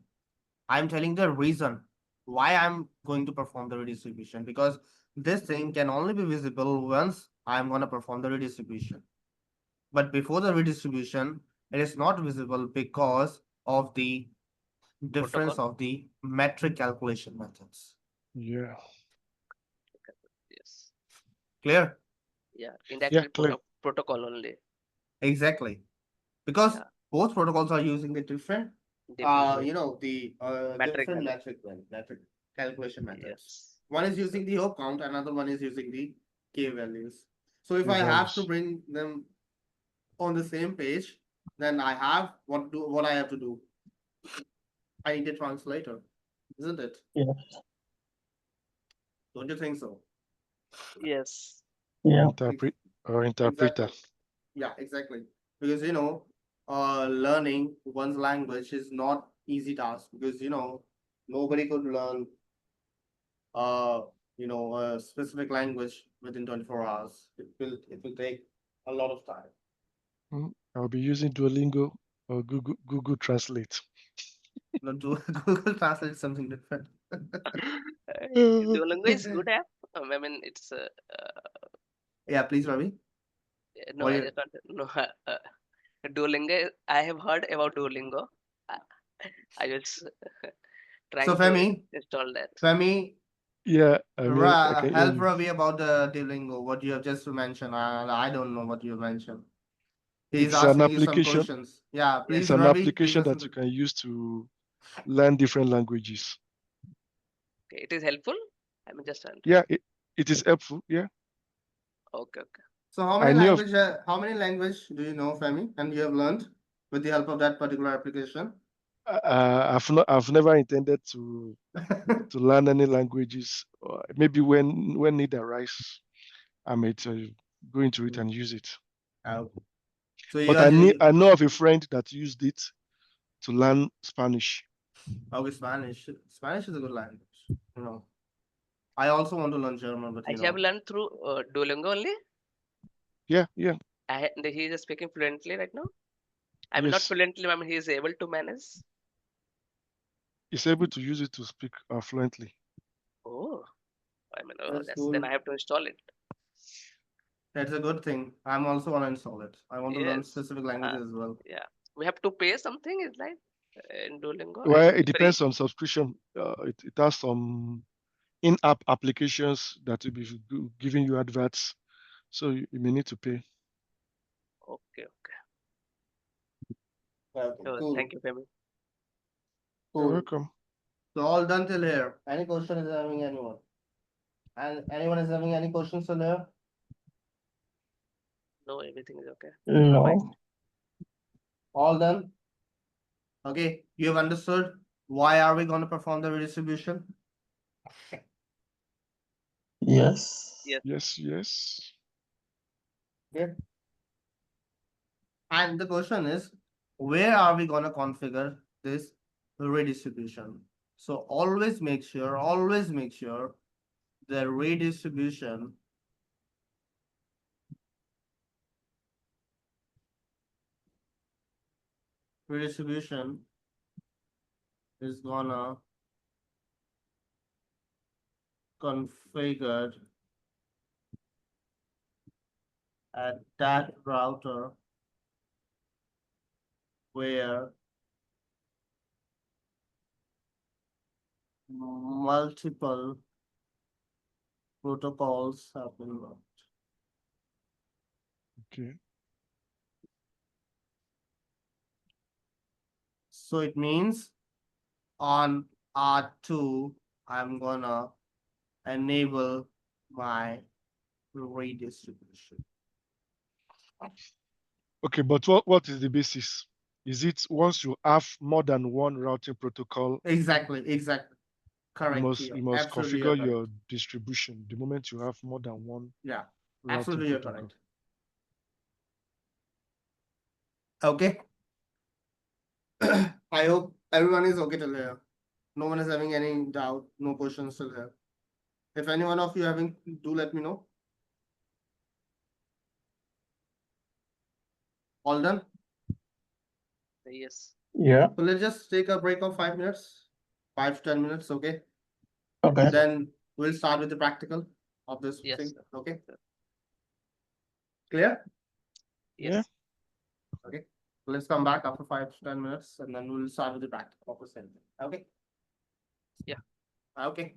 Speaker 1: I'm telling the reason why I'm going to perform the redistribution because this thing can only be visible once I'm gonna perform the redistribution. But before the redistribution, it is not visible because of the difference
Speaker 2: Protocol.
Speaker 1: of the metric calculation methods.
Speaker 4: Yeah.
Speaker 2: Yes.
Speaker 1: Clear?
Speaker 2: Yeah.
Speaker 4: Yeah,
Speaker 2: Indirectly
Speaker 4: clear.
Speaker 2: protocol only.
Speaker 1: Exactly. Because
Speaker 2: Yeah.
Speaker 1: both protocols are using the different
Speaker 2: Different metric
Speaker 1: different
Speaker 2: method.
Speaker 1: metric calculation methods.
Speaker 2: Yes.
Speaker 1: One is
Speaker 2: Yes.
Speaker 1: using the hop count, another one is using the K values. So if
Speaker 4: The
Speaker 1: I have to
Speaker 4: values.
Speaker 1: bring them on the same page, then I have what I have to do. I need a translator, isn't it?
Speaker 3: Yeah.
Speaker 1: Don't you think so?
Speaker 2: Yes.
Speaker 3: Yeah.
Speaker 4: Interpreter.
Speaker 1: Exactly. Yeah, exactly. Because learning one's language is not easy task because nobody could learn uh a specific language within 24 hours. It will take a lot of time.
Speaker 4: I'll be using Duolingo or Google Translate.
Speaker 1: No, Google Translate is something different.
Speaker 2: Duolingo is good app. I mean, it's
Speaker 1: Yeah, please, Ravi.
Speaker 2: no.
Speaker 1: What
Speaker 2: I
Speaker 1: you
Speaker 2: just want to no. Duolingo. I have heard about Duolingo. I, I just
Speaker 1: so
Speaker 2: trying to
Speaker 1: Femi,
Speaker 2: install that.
Speaker 4: Yeah, I can hear
Speaker 1: help
Speaker 4: you.
Speaker 1: Ravi about the Duolingo, what you have just mentioned. I don't know what you mentioned. He's
Speaker 4: It's an
Speaker 1: asking you some
Speaker 4: application.
Speaker 1: questions. Yeah,
Speaker 2: Yes.
Speaker 1: please,
Speaker 4: It's an
Speaker 1: Ravi, please
Speaker 4: application
Speaker 1: listen
Speaker 4: that
Speaker 1: to.
Speaker 4: you can use to learn different languages.
Speaker 2: Okay. It is helpful. I mean, just
Speaker 4: Yeah, it is helpful. Yeah,
Speaker 2: okay. Okay.
Speaker 1: So
Speaker 4: I knew of.
Speaker 1: how many language do you know, Femi, and you have learned with the help of that particular application?
Speaker 4: I've never intended to learn any languages. Maybe when need arise, I might go into it and use it.
Speaker 1: Oh, so
Speaker 4: But I know of a friend that used it to learn Spanish.
Speaker 1: okay, Spanish. Spanish is a good language. I also want to learn German, but
Speaker 2: I have learned through Duolingo only.
Speaker 4: Yeah,
Speaker 2: And he is speaking fluently right now. I mean, not
Speaker 4: yes.
Speaker 2: fluently. I mean, he is able to manage.
Speaker 4: He's able to use it to speak fluently.
Speaker 2: Oh, I mean,
Speaker 1: that's
Speaker 2: then
Speaker 1: cool.
Speaker 2: I have to install it.
Speaker 1: That's a good thing. I'm also want to install it. I want to learn
Speaker 2: Yes.
Speaker 1: specific languages as well.
Speaker 2: Yeah. We have to pay something. Is like in Duolingo.
Speaker 4: Well,
Speaker 2: It's
Speaker 4: it
Speaker 2: free.
Speaker 4: depends on subscription. It has some in-app applications that will be giving you adverts, so you may need to pay.
Speaker 2: Okay. Okay.
Speaker 1: Okay,
Speaker 2: So
Speaker 1: cool.
Speaker 2: thank you, Femi.
Speaker 4: You're
Speaker 1: Cool.
Speaker 4: welcome.
Speaker 1: So all done till here. Any question is having anyone? And anyone is having any questions till here?
Speaker 2: No, everything is okay.
Speaker 3: No.
Speaker 1: All done? Okay, you have understood why are we going to perform the redistribution?
Speaker 3: Yes.
Speaker 2: Yes.
Speaker 4: Yes.
Speaker 1: Okay. And the question is, where are we going to configure this redistribution. So always make sure the redistribution is gonna configured at that router where multiple protocols have been run.
Speaker 4: Okay.
Speaker 1: So it means on R2, I'm gonna enable my redistribution.
Speaker 4: Okay, but what is the basis? Is it once you have more than one routing protocol,
Speaker 1: Exactly.
Speaker 4: you
Speaker 1: Correct.
Speaker 4: must
Speaker 1: Theo.
Speaker 4: you must
Speaker 1: Absolutely,
Speaker 4: configure
Speaker 1: you're
Speaker 4: your
Speaker 1: correct.
Speaker 4: distribution the moment you have more than one
Speaker 1: Yeah,
Speaker 4: routing
Speaker 1: absolutely, you're
Speaker 4: protocol.
Speaker 1: correct. Okay. I hope everyone is okay till here. No one is having any doubt, no questions till here. If any one of you having, do let me know. All done?
Speaker 2: Yes.
Speaker 3: Yeah.
Speaker 1: So let's just take a break of 5 minutes, 5 to 10 minutes, okay?
Speaker 3: Okay.
Speaker 1: Then we'll start with the practical of this
Speaker 2: Yes.
Speaker 1: thing,
Speaker 2: Sir.
Speaker 1: okay? Clear?
Speaker 4: Yeah.
Speaker 2: Yes.
Speaker 1: Okay. Let's come back after 5 to 10 minutes and then we'll start with the practical of the same thing, okay?
Speaker 2: Yeah.
Speaker 1: Okay.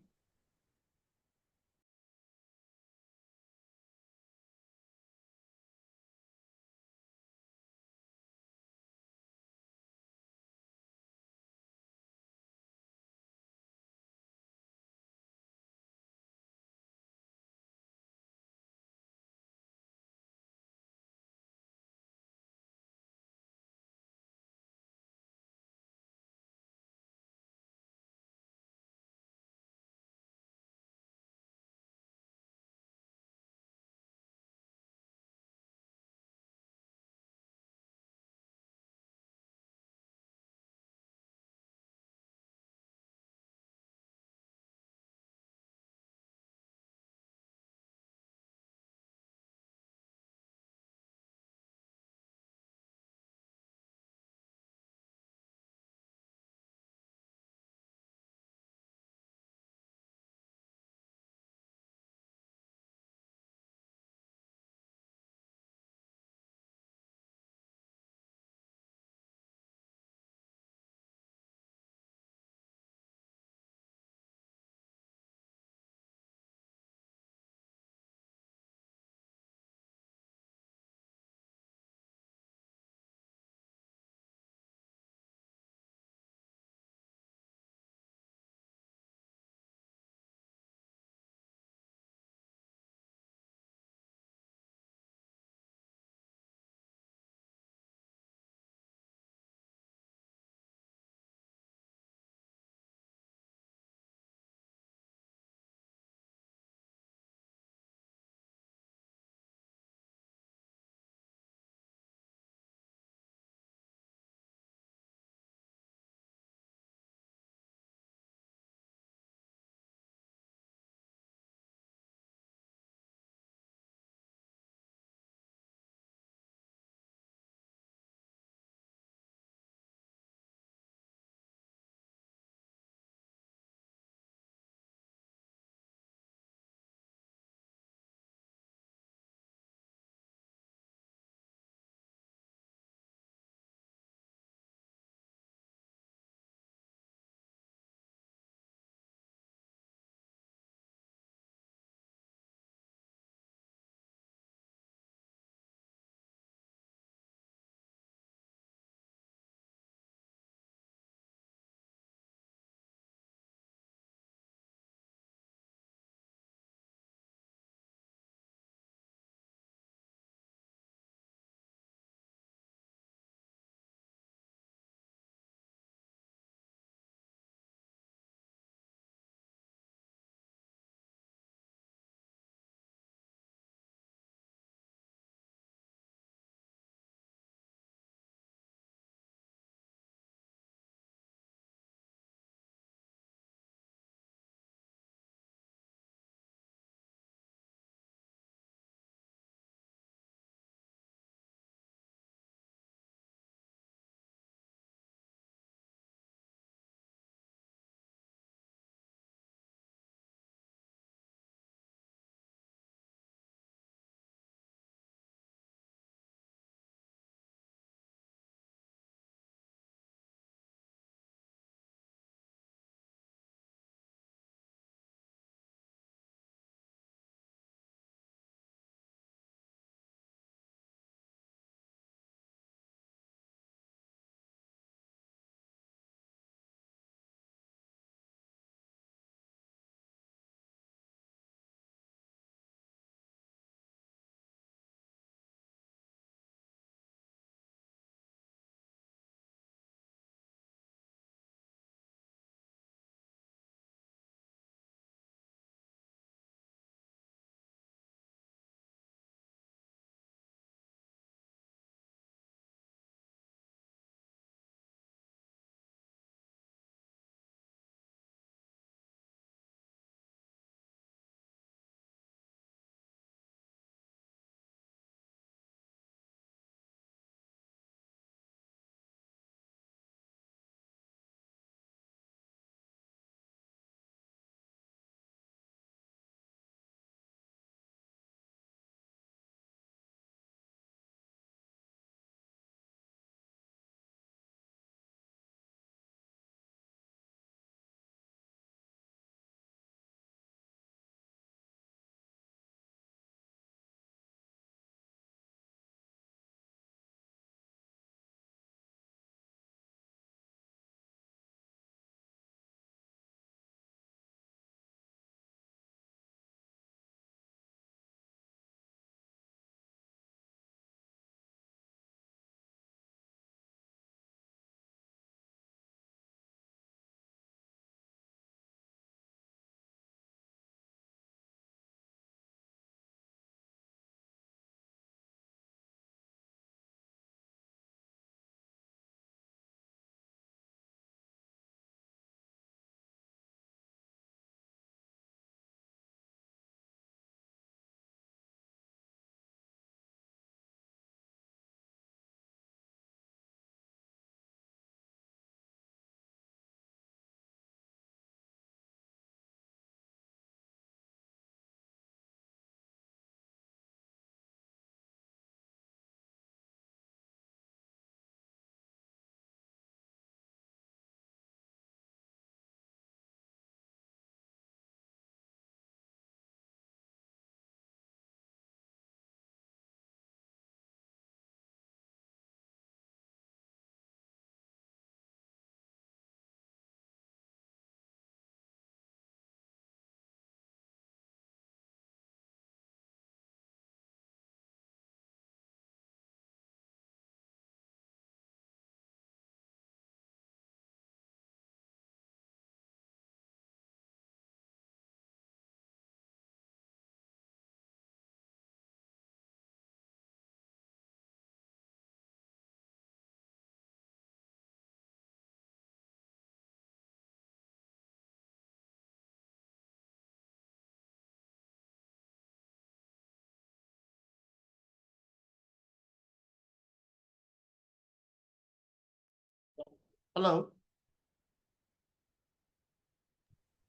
Speaker 1: Hello?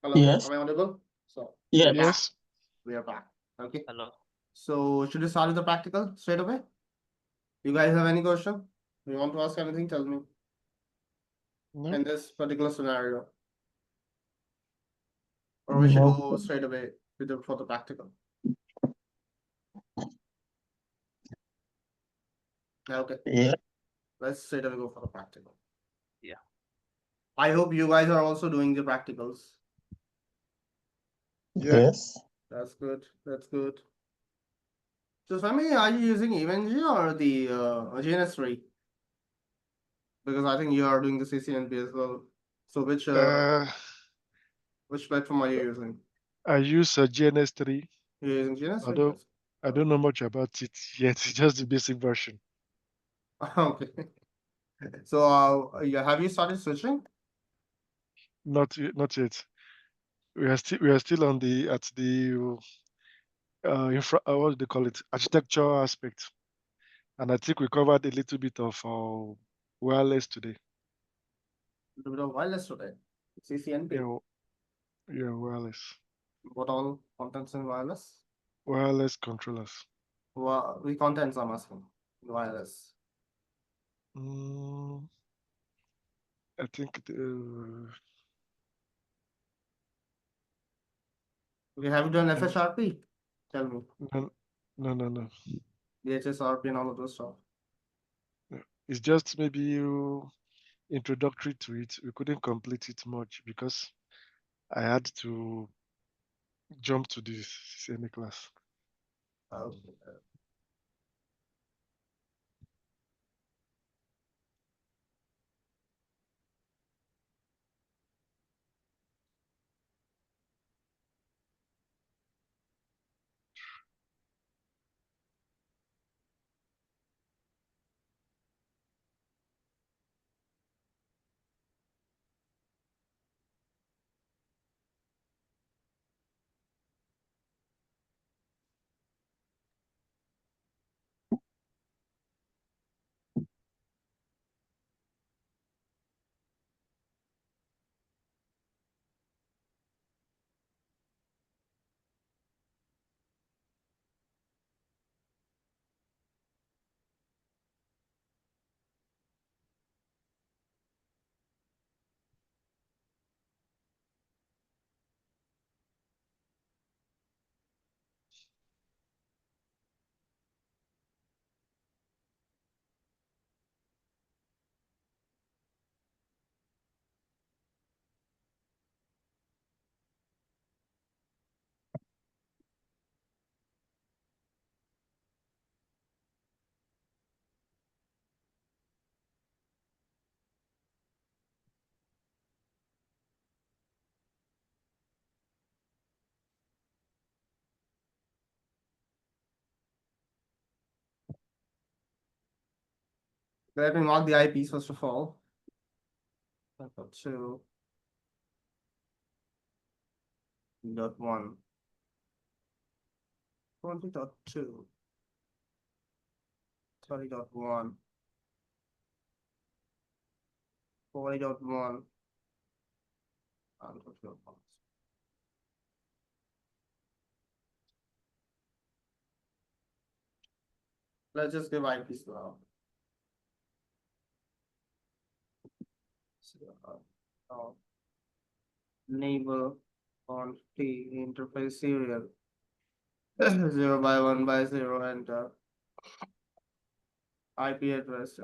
Speaker 1: Hello?
Speaker 3: Yes.
Speaker 1: Am I audible? So,
Speaker 3: Yes.
Speaker 4: Yes.
Speaker 1: we are back. Okay.
Speaker 2: Hello.
Speaker 1: So, should we start with the practical straight away? You guys have any question? You want to ask anything? Tell me.
Speaker 4: No.
Speaker 1: In this particular scenario, or we should
Speaker 3: No.
Speaker 1: go straight away for the practical. Okay,
Speaker 3: Yeah.
Speaker 1: let's straight away go for the practical.
Speaker 2: Yeah.
Speaker 1: I hope you guys are also doing the practicals.
Speaker 4: Yeah.
Speaker 3: Yes.
Speaker 1: That's good. That's good. So, Swami, are you using EVNG or the GNS3? Because I think you are doing the CCNP as well. So, which platform are you using?
Speaker 4: I use GNS3,
Speaker 1: You're using GNS3?
Speaker 4: although I don't know much about it yet. It's just the basic version.
Speaker 1: Okay. So, have you started switching?
Speaker 4: Not yet. We are still on the at the what do they call it, architecture aspect, and I think we covered a little bit of wireless today.
Speaker 1: A little bit of wireless today. CCNP.
Speaker 4: Yeah, wireless,
Speaker 1: What all contents in wireless?
Speaker 4: wireless controllers.
Speaker 1: The contents I'm asking. Wireless.
Speaker 4: Mm, I think
Speaker 1: Okay, have you done FHRP? Tell me.
Speaker 4: no.
Speaker 1: DHSRP and all of those stuff.
Speaker 4: No. It's just maybe introductory to it. We couldn't complete it much because I had to jump to the CCNA class.
Speaker 1: Okay. Let me mark the IPs first of all. I've got 2.1. 20.2. 30.1. 40.1. And 20.1. Let's just give IPs now. So, neighbor on T interface serial 0 by 1 by 0 and IP address.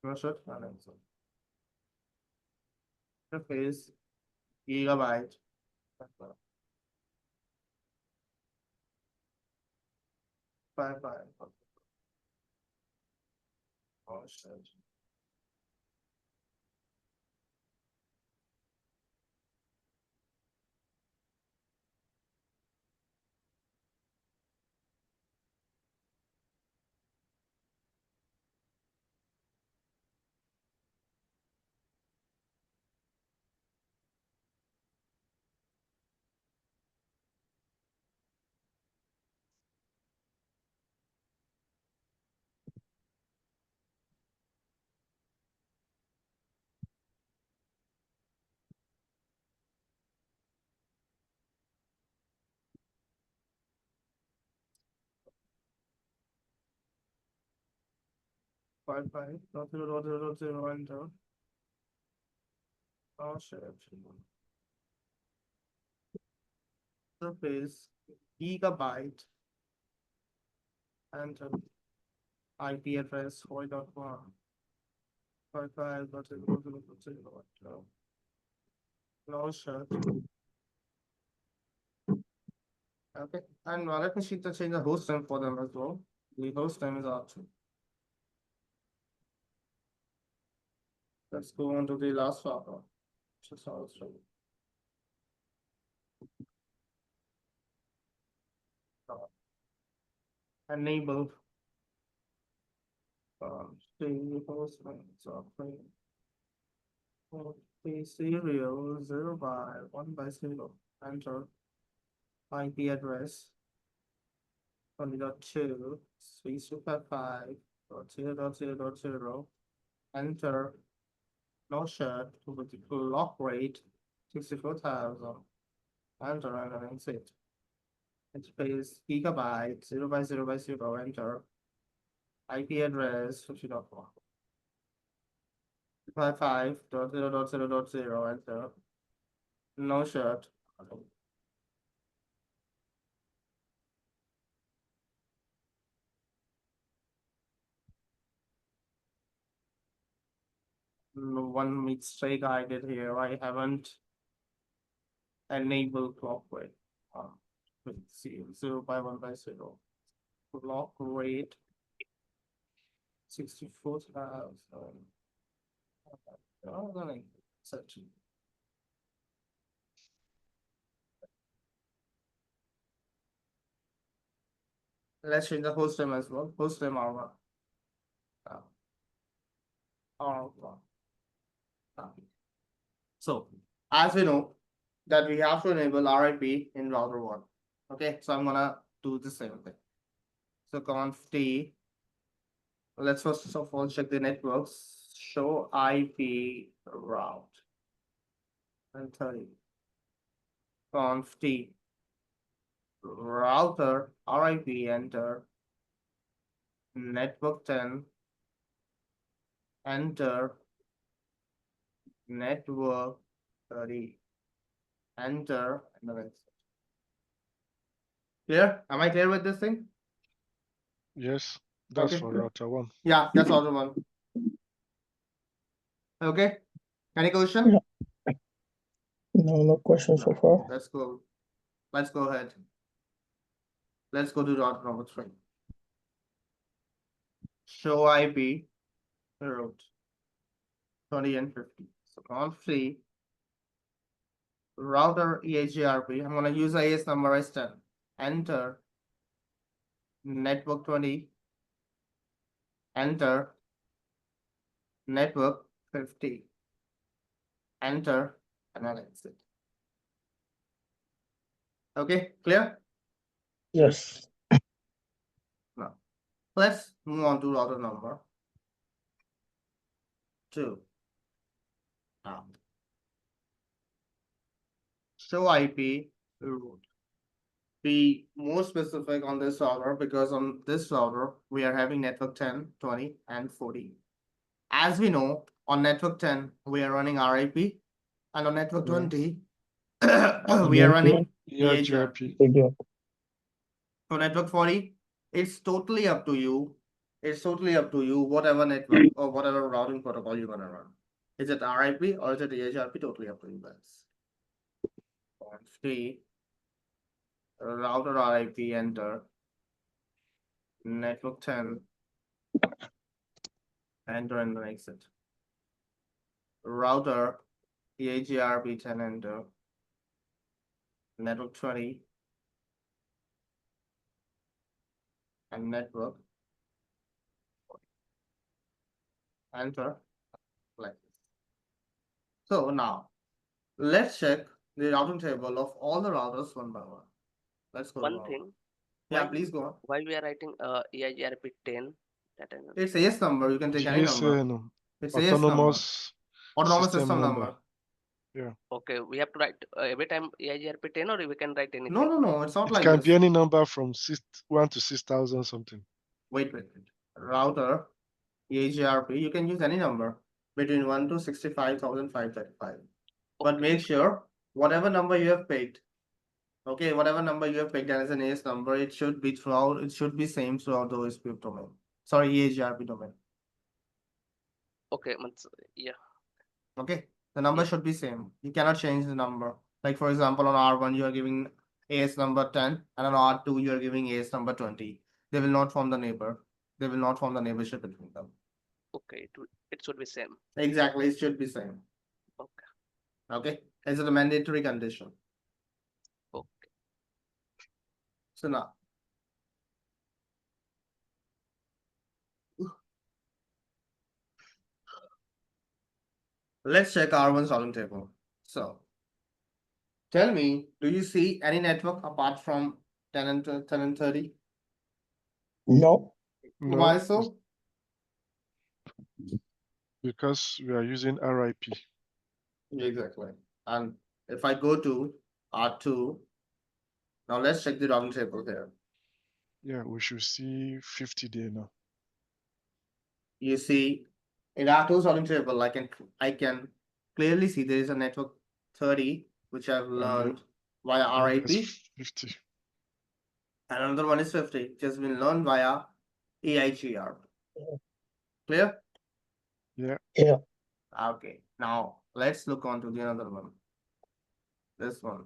Speaker 1: No shit, no answer. Interface gigabyte. 5. Oh shit. 55.0.0.0 enter. Oh shit. Surface gigabyte enter. IP address 4.1. 55.0.0.0. No shit. Okay, and let me change the host name for them as well. The host name is R2. Let's go on to the last file. Just all straight. Enable the host names of the serial 0 by 1 by 0. Enter IP address 20.2 3.5.0.0.0. Enter no shut with the clock rate 64,000. Enter and then exit. Space gigabyte 0 by 0 by 0. Enter IP address 50.1. 55.0.0.0. Enter no shut. One mistake I did here. I haven't enabled clock rate. Let's see, 0 by 1 by 0. Clock rate 64,000. Search. Let's change the host name as well. Host name R1. R1. So, as we know that we have to enable RIP in router 1. Okay, so I'm gonna do the same thing. So conf t. Let's first of all check the networks. Show IP route. And tell you. Conf t. Router RIP enter. Network 10. Enter. Network 30. Enter. And then it's clear? Am I clear with this thing?
Speaker 4: Yes, that's
Speaker 1: Okay.
Speaker 4: for router 1.
Speaker 1: Yeah, that's router 1. Okay. Any question?
Speaker 3: Yeah. No questions so far.
Speaker 1: Let's go. Let's go ahead. Let's go to router number 3. Show IP route 20 and 50. So conf t. Router EIGRP. I'm gonna use IS number as 10. Enter. Network 20. Enter. Network 50. Enter and then exit. Okay, clear?
Speaker 3: Yes.
Speaker 1: Now, let's move on to router number 2. Now, show IP route. Be more specific on this router because on this router we are having network 10, 20, and 40. As we know, on network 10 we are running RIP, and on network
Speaker 4: Yeah.
Speaker 1: 20 we are running EIGRP.
Speaker 4: EIGRP.
Speaker 1: For network 40, it's totally up to you. It's totally up to you, whatever network or whatever routing protocol you're gonna run. Is it RIP or is it EIGRP? Totally up to you guys. Conf t. Router RIP enter. Network 10. Enter and then exit. Router EIGRP 10 enter. Network 20. And network. Enter. Like this. So now, let's check the routing table of all the routers one by one. Let's go.
Speaker 2: One thing.
Speaker 1: Yeah,
Speaker 2: why-
Speaker 1: please go on.
Speaker 2: Why we are writing EIGRP 10? That I know.
Speaker 1: It's AS number. You can take any number.
Speaker 4: GSN,
Speaker 1: It's AS number.
Speaker 4: autonomous
Speaker 1: Autonomous
Speaker 4: system
Speaker 1: system
Speaker 4: number.
Speaker 1: number.
Speaker 2: Okay, we have to write every time EIGRP 10 or we can write anything?
Speaker 1: No. It's not
Speaker 4: It
Speaker 1: like
Speaker 4: can
Speaker 1: this.
Speaker 4: be any number from 1 to 6,000 something.
Speaker 1: Wait. Router EIGRP, you can use any number between 1 to 65,535. But make sure whatever number you have picked, okay, whatever number you have picked as an ACE number, it should be same throughout the OSPF domain. Sorry, EIGRP domain.
Speaker 2: Okay, yeah.
Speaker 1: Okay, the number
Speaker 2: Yeah.
Speaker 1: should be same. You cannot change the number. Like for example, on R1 you are giving AS number 10, and on R2 you are giving AS number 20. They will not form the neighbor. They will not form the neighborship between them.
Speaker 2: Okay, it should be same.
Speaker 1: Exactly, it should be same.
Speaker 2: Okay.
Speaker 1: Okay, is it a mandatory condition?
Speaker 2: Okay.
Speaker 1: So now, let's check R1's routing table. So, tell me, do you see any network apart from 10 and 30?
Speaker 3: No.
Speaker 4: No,
Speaker 1: Why so?
Speaker 4: because we are using RIP.
Speaker 1: Exactly. And if I go to R2, now let's check the routing table here.
Speaker 4: Yeah, we should see 50 there now.
Speaker 1: You see, in R2's routing table, I can clearly see there is a network 30, which I've learned via
Speaker 4: And
Speaker 1: RIP,
Speaker 4: there's 50.
Speaker 1: and another one is 50, which has been learned via EIGR. Clear?
Speaker 4: Yeah,
Speaker 3: Yeah.
Speaker 1: Okay. Now let's look on to the another one. This one.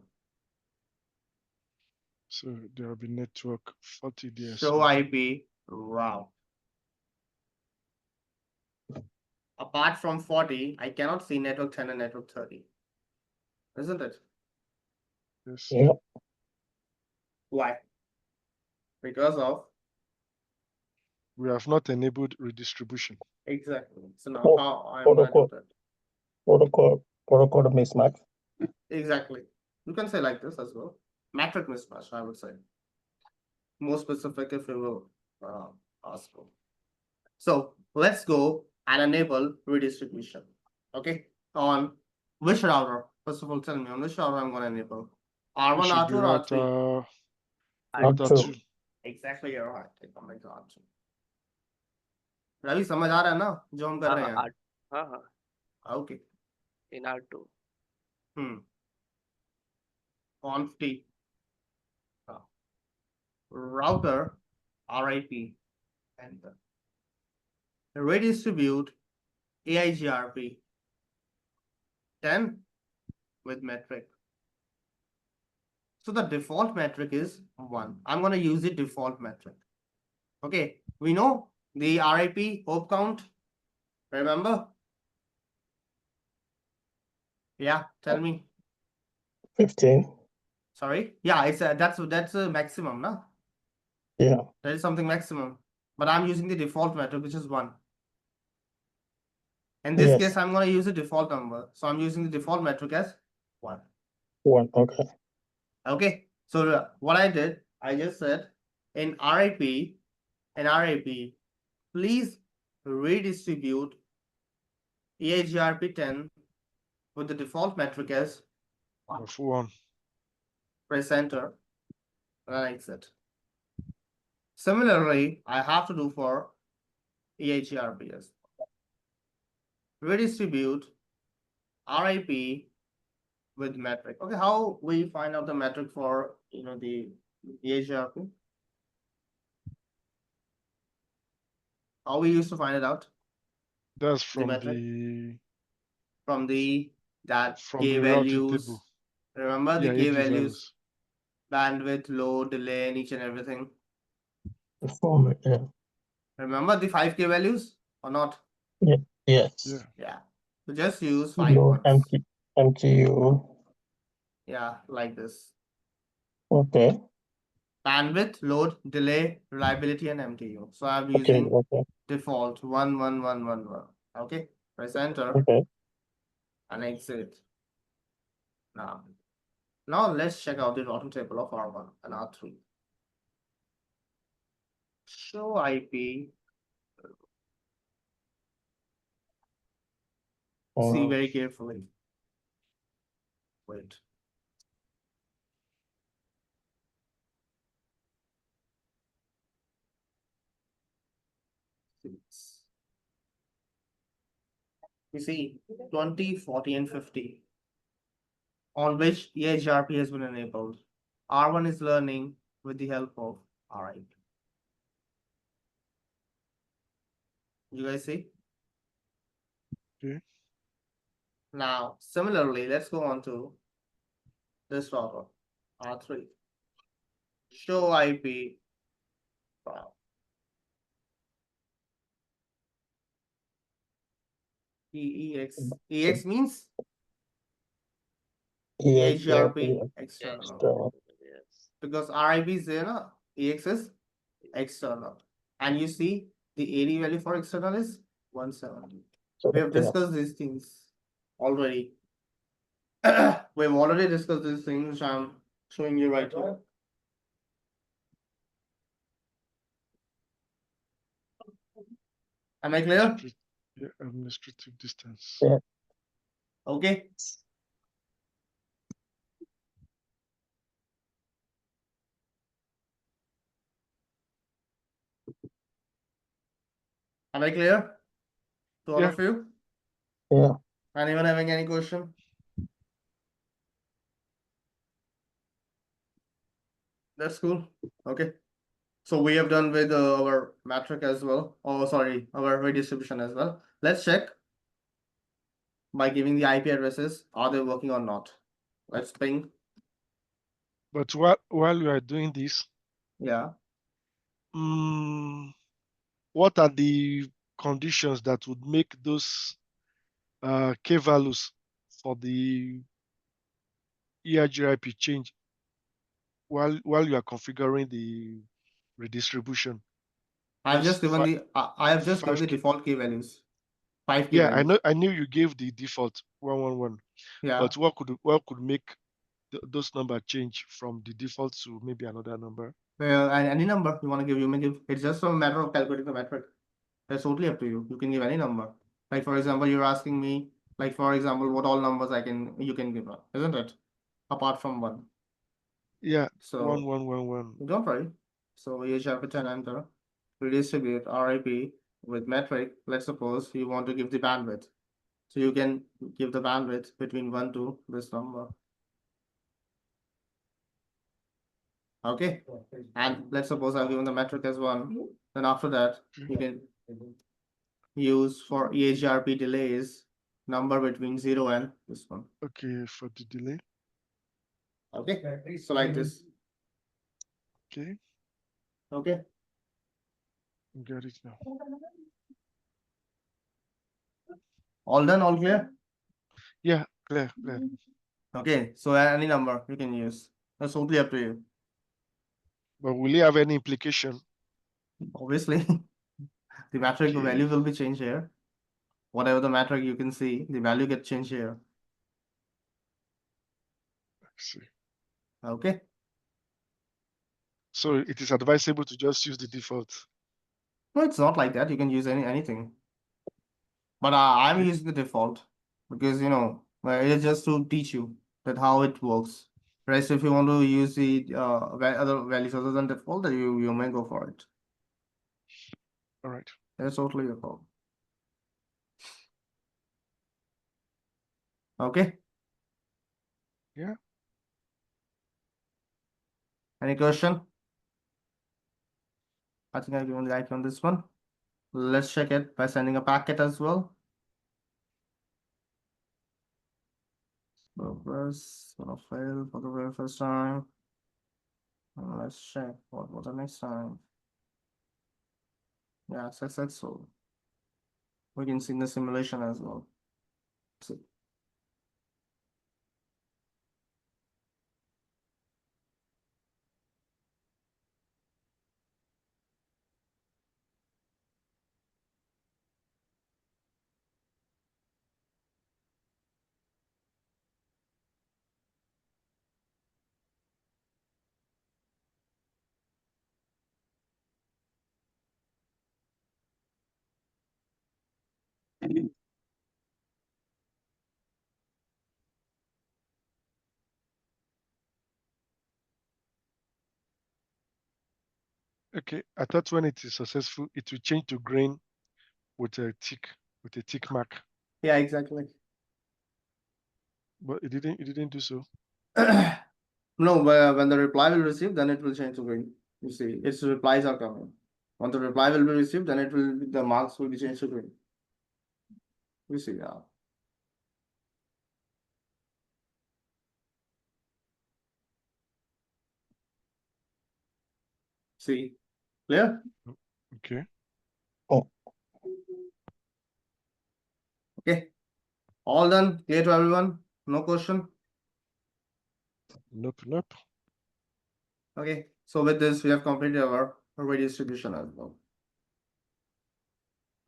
Speaker 4: so there will be network 40 there.
Speaker 1: Show IP route. Apart from 40, I cannot see network 10 and network 30. Isn't it?
Speaker 4: Yes.
Speaker 3: Yeah.
Speaker 1: Why? Because of
Speaker 4: We have not enabled redistribution.
Speaker 1: exactly. So now
Speaker 3: Oh,
Speaker 1: how I'm going to do that?
Speaker 3: Protocol mismatch.
Speaker 1: Exactly. You can say like this as well. Metric mismatch, I would say. More specific if you will ask for. So let's go and enable redistribution. Okay. On which router? First of all, tell me on which router I'm going to enable.
Speaker 4: It
Speaker 1: R1,
Speaker 4: should be
Speaker 1: R2, or R3?
Speaker 4: router
Speaker 3: R2.
Speaker 4: 2.
Speaker 1: Exactly, you're right. Oh my God. Ravi समझ आ रहा है ना जो हम कर रहे हैं?
Speaker 2: हाँ.
Speaker 1: Okay.
Speaker 2: In R2.
Speaker 1: Conf T. Router RIP and redistribute EIGRP 10 with metric. So the default metric is 1. I'm going to use the default metric. Okay, we know the RIP hope count. Remember? Yeah, tell me.
Speaker 3: 15.
Speaker 1: Sorry. Yeah, it's that's a maximum, no?
Speaker 3: Yeah.
Speaker 1: That is something maximum. But I'm using the default metric, which is 1. In this case, I'm going to use a default number. So I'm using the default metric as 1.
Speaker 3: 1. Okay.
Speaker 1: Okay. So what I did, I just said in RIP, please redistribute EIGRP 10 with the default metric as 1.
Speaker 4: Of 1.
Speaker 1: Press enter and then exit. Similarly, I have to do for EIGRP as well. Redistribute RIP with metric. Okay, how we find out the metric for the EIGRP? How we used to find it out?
Speaker 4: That's
Speaker 1: The
Speaker 4: from
Speaker 1: metric?
Speaker 4: the
Speaker 1: From the
Speaker 4: from
Speaker 1: K
Speaker 4: the routing
Speaker 1: values.
Speaker 4: table.
Speaker 1: Remember the
Speaker 4: Yeah,
Speaker 1: K
Speaker 4: AD
Speaker 1: values, bandwidth, load, delay, and each and everything.
Speaker 3: The format. Yeah.
Speaker 1: Remember the 5 K values or not?
Speaker 3: Yes.
Speaker 4: Yeah.
Speaker 1: Yeah. So just use 5
Speaker 3: Load
Speaker 1: ones.
Speaker 3: MTU.
Speaker 1: Yeah, like this.
Speaker 3: Okay.
Speaker 1: Bandwidth, load, delay, reliability, and MTU. So I'm
Speaker 3: Okay.
Speaker 1: using
Speaker 3: Okay.
Speaker 1: default 1 1 1 1 1. Okay. Press enter
Speaker 3: Okay.
Speaker 1: and exit. Now let's check out the routing table of R1 and R3. Show IP. See very carefully. Wait. We see 20, 40, and 50, on which EIGRP has been enabled. R1 is learning with the help of R8. You guys see?
Speaker 4: Okay.
Speaker 1: Now, similarly, let's go on to this router, R3. Show IP file. EX means EIGRP external.
Speaker 3: external.
Speaker 2: Yes.
Speaker 1: Because RIP is there, na? EX is external. And you see the AD value for external is 170.
Speaker 3: So,
Speaker 1: We have
Speaker 3: yeah.
Speaker 1: discussed these things already. We've already discussed these things, which I'm showing you right here. Am I clear?
Speaker 4: Yeah, administrative distance.
Speaker 3: Yeah.
Speaker 1: Okay. Am I clear to all
Speaker 4: Yeah.
Speaker 1: of you?
Speaker 3: Yeah.
Speaker 1: Anyone having any question? That's cool. Okay. So we have done with our metric as well. Oh, sorry, our redistribution as well. Let's check by giving the IP addresses. Are they working or not? Let's ping.
Speaker 4: But while you are doing this,
Speaker 1: Yeah.
Speaker 4: what are the conditions that would make those K values for the EIGRP change while you are configuring the redistribution?
Speaker 1: I've
Speaker 4: Those
Speaker 1: just given the I have just given the
Speaker 4: 5K.
Speaker 1: default key values. 5 key
Speaker 4: Yeah,
Speaker 1: values.
Speaker 4: I knew you gave the default 111,
Speaker 1: Yeah.
Speaker 4: but what could make those number change from the default to maybe another number?
Speaker 1: Well, and any number you want to give, you may give. It's just a matter of calculating the metric. That's totally up to you. You can give any number. Like for example, you're asking me, like for example, what all numbers you can give, isn't it? Apart from one.
Speaker 4: Yeah,
Speaker 1: So
Speaker 4: 1111.
Speaker 1: don't worry. So you have to enter, redistribute RIP with metric. Let's suppose you want to give the bandwidth. So you can give the bandwidth between 1 to this number. Okay. And let's suppose I've given the metric as 1. Then after that, you can use for EIGRP delays number between 0 and this one.
Speaker 4: Okay, for the delay.
Speaker 1: Okay. So like this.
Speaker 4: Okay,
Speaker 1: Okay.
Speaker 4: got it now.
Speaker 1: All done, all clear?
Speaker 4: Yeah, clear.
Speaker 1: Okay. So any number you can use. That's totally up to you.
Speaker 4: But will it have any implication?
Speaker 1: Obviously, the metric
Speaker 4: Okay.
Speaker 1: value will be changed here. Whatever the metric you can see, the value gets changed here.
Speaker 4: Let's see.
Speaker 1: Okay.
Speaker 4: So it is advisable to just use the default.
Speaker 1: No, it's not like that. You can use anything. But I'm
Speaker 4: Okay.
Speaker 1: using the default because it is just to teach you that how it works. Rest, if you want to use the other values other than default, then you may go for it.
Speaker 4: All right.
Speaker 1: That's totally your call. Okay.
Speaker 4: Yeah.
Speaker 1: Any question? I think I've given the icon on this one. Let's check it by sending a packet as well. Progress gonna fail for the very first time. Let's check what was the next time. Yeah, successful. We can see in the simulation as well. See.
Speaker 4: Okay. I thought when it is successful, it will change to green with a tick mark.
Speaker 1: Yeah, exactly.
Speaker 4: But it didn't do so.
Speaker 1: No, but when the reply will receive, then it will change to green. You see, its replies are coming. When the reply will be received, then it will the marks will be changed to green. You see now. See, clear?
Speaker 4: Okay.
Speaker 1: Okay. All done. Clear to everyone? No question?
Speaker 4: Nope, nope.
Speaker 1: Okay. So with this, we have completed our redistribution as well.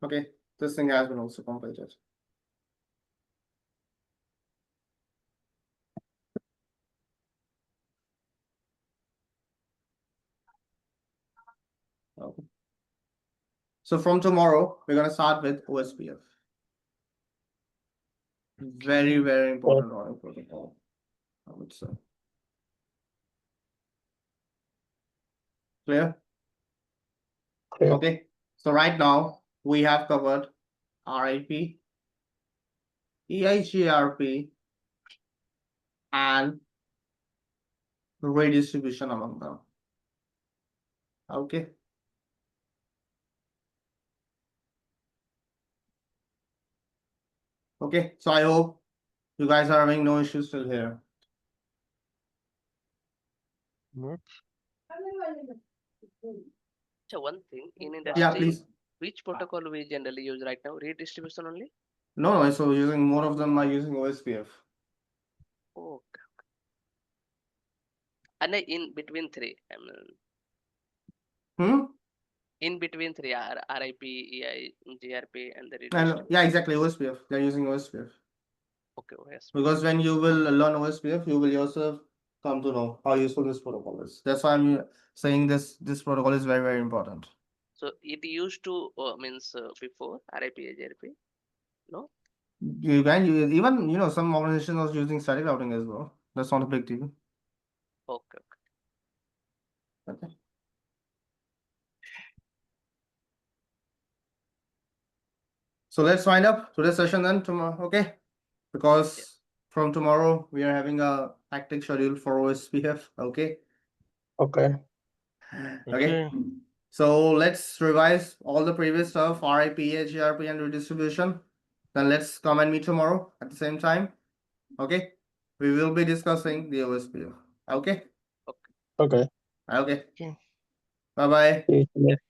Speaker 1: Okay. This thing has been also completed. Okay. So from tomorrow, we're gonna start with OSPF. Very, very important routing protocol, I would say. Clear?
Speaker 3: Clear.
Speaker 1: Okay. So right now we have covered RIP, EIGRP, and redistribution among them. Okay. Okay. So I hope you guys are having no issues till here.
Speaker 4: Nope.
Speaker 2: So one thing in
Speaker 1: Yeah,
Speaker 2: industry,
Speaker 1: please.
Speaker 2: which protocol we generally use right now? Redistribution only?
Speaker 1: No, so using more of them are using OSPF.
Speaker 2: Okay. And in between three, I mean, in between three are RIP, EIGRP, and the
Speaker 1: And
Speaker 2: redistribution.
Speaker 1: yeah, exactly, OSPF. They're using OSPF.
Speaker 2: Okay, yes.
Speaker 1: Because when you will learn OSPF, you will yourself come to know how useful this protocol is. That's why I'm saying this protocol is very, very important.
Speaker 2: So it used to means before RIP, EIGRP? No?
Speaker 1: You can use even some organizations are using static routing as well. That's not a big deal.
Speaker 2: Okay.
Speaker 1: Okay. So let's wind up today's session then tomorrow, okay? Because from tomorrow we are having a hectic schedule for OSPF, okay?
Speaker 3: Okay.
Speaker 1: Okay. So let's revise all the previous stuff, RIP, HRP, and redistribution. Then let's come and meet tomorrow at the same time. Okay. We will be discussing the OSPF. Okay.
Speaker 3: Okay.
Speaker 1: Okay.
Speaker 4: Okay.
Speaker 1: Bye bye.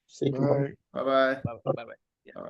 Speaker 3: See you tomorrow.
Speaker 4: Bye.
Speaker 1: Bye bye.
Speaker 2: Bye bye.
Speaker 1: Bye.